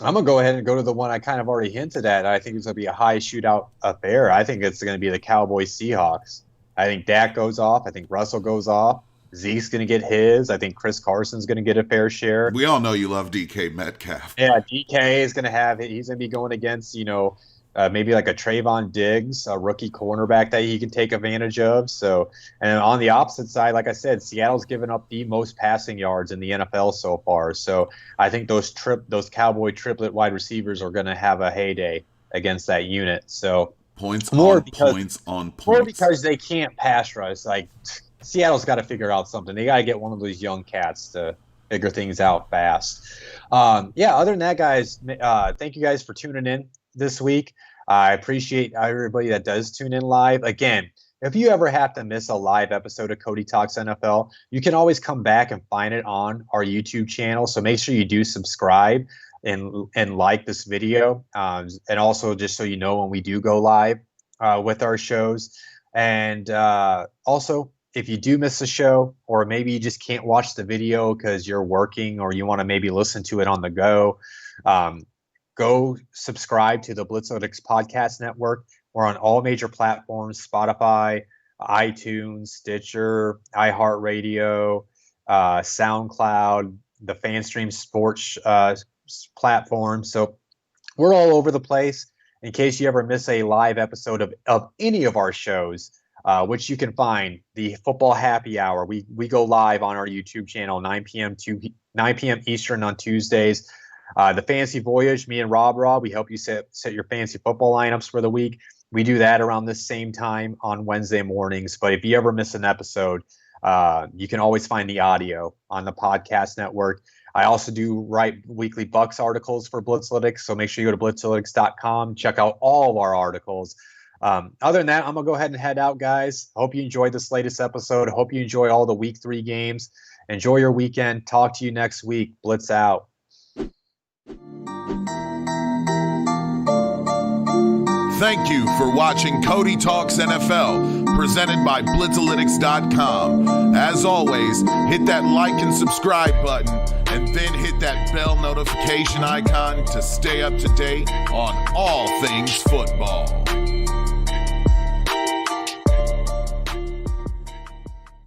I'm going to go ahead and go to the one I kind of already hinted at. I think it's going to be a high shootout affair. I think it's going to be the Cowboys Seahawks. I think Dak goes off. I think Russell goes off. Zeke's going to get his. I think Chris Carson's going to get a fair share.
We all know you love DK Metcalf.
Yeah, DK is going to have it. He's going to be going against, maybe like a Trayvon Diggs, a rookie cornerback that he can take advantage of. So, and on the opposite side, like I said, Seattle's given up the most passing yards in the NFL so far. So I think those Cowboy triplet wide receivers are going to have a heyday against that unit. So
points on points.
More because they can't pass rush. Like Seattle's got to figure out something. They got to get one of those young cats to figure things out fast. Other than that, guys, thank you guys for tuning in this week. I appreciate everybody that does tune in live. Again, if you ever have to miss a live episode of Cody Talks NFL, you can always come back and find it on our YouTube channel. So make sure you do subscribe and like this video. And also just so you know when we do go live with our shows. And also, if you do miss a show, or maybe you just can't watch the video because you're working, or you want to maybe listen to it on the go, go subscribe to the Blitzalytics Podcast Network. We're on all major platforms: Spotify, iTunes, Stitcher, iHeartRadio, SoundCloud, the FanStream Sports platform. So we're all over the place. In case you ever miss a live episode of any of our shows, which you can find the Football Happy Hour. We go live on our YouTube channel, 9 p.m. Eastern on Tuesdays. The Fantasy Voyage, me and Rob, we help you set your fantasy football lineups for the week. We do that around this same time on Wednesday mornings. But if you ever miss an episode, you can always find the audio on the podcast network. I also do write weekly Bucks articles for Blitzalytics, so make sure you go to blitzalytics.com, check out all of our articles. Other than that, I'm going to go ahead and head out, guys. Hope you enjoyed this latest episode. Hope you enjoy all the Week 3 games. Enjoy your weekend. Talk to you next week. Blitz out.
Thank you for watching Cody Talks NFL, presented by Blitzalytics.com. As always, hit that like and subscribe button, and then hit that bell notification icon to stay up to date on all things football.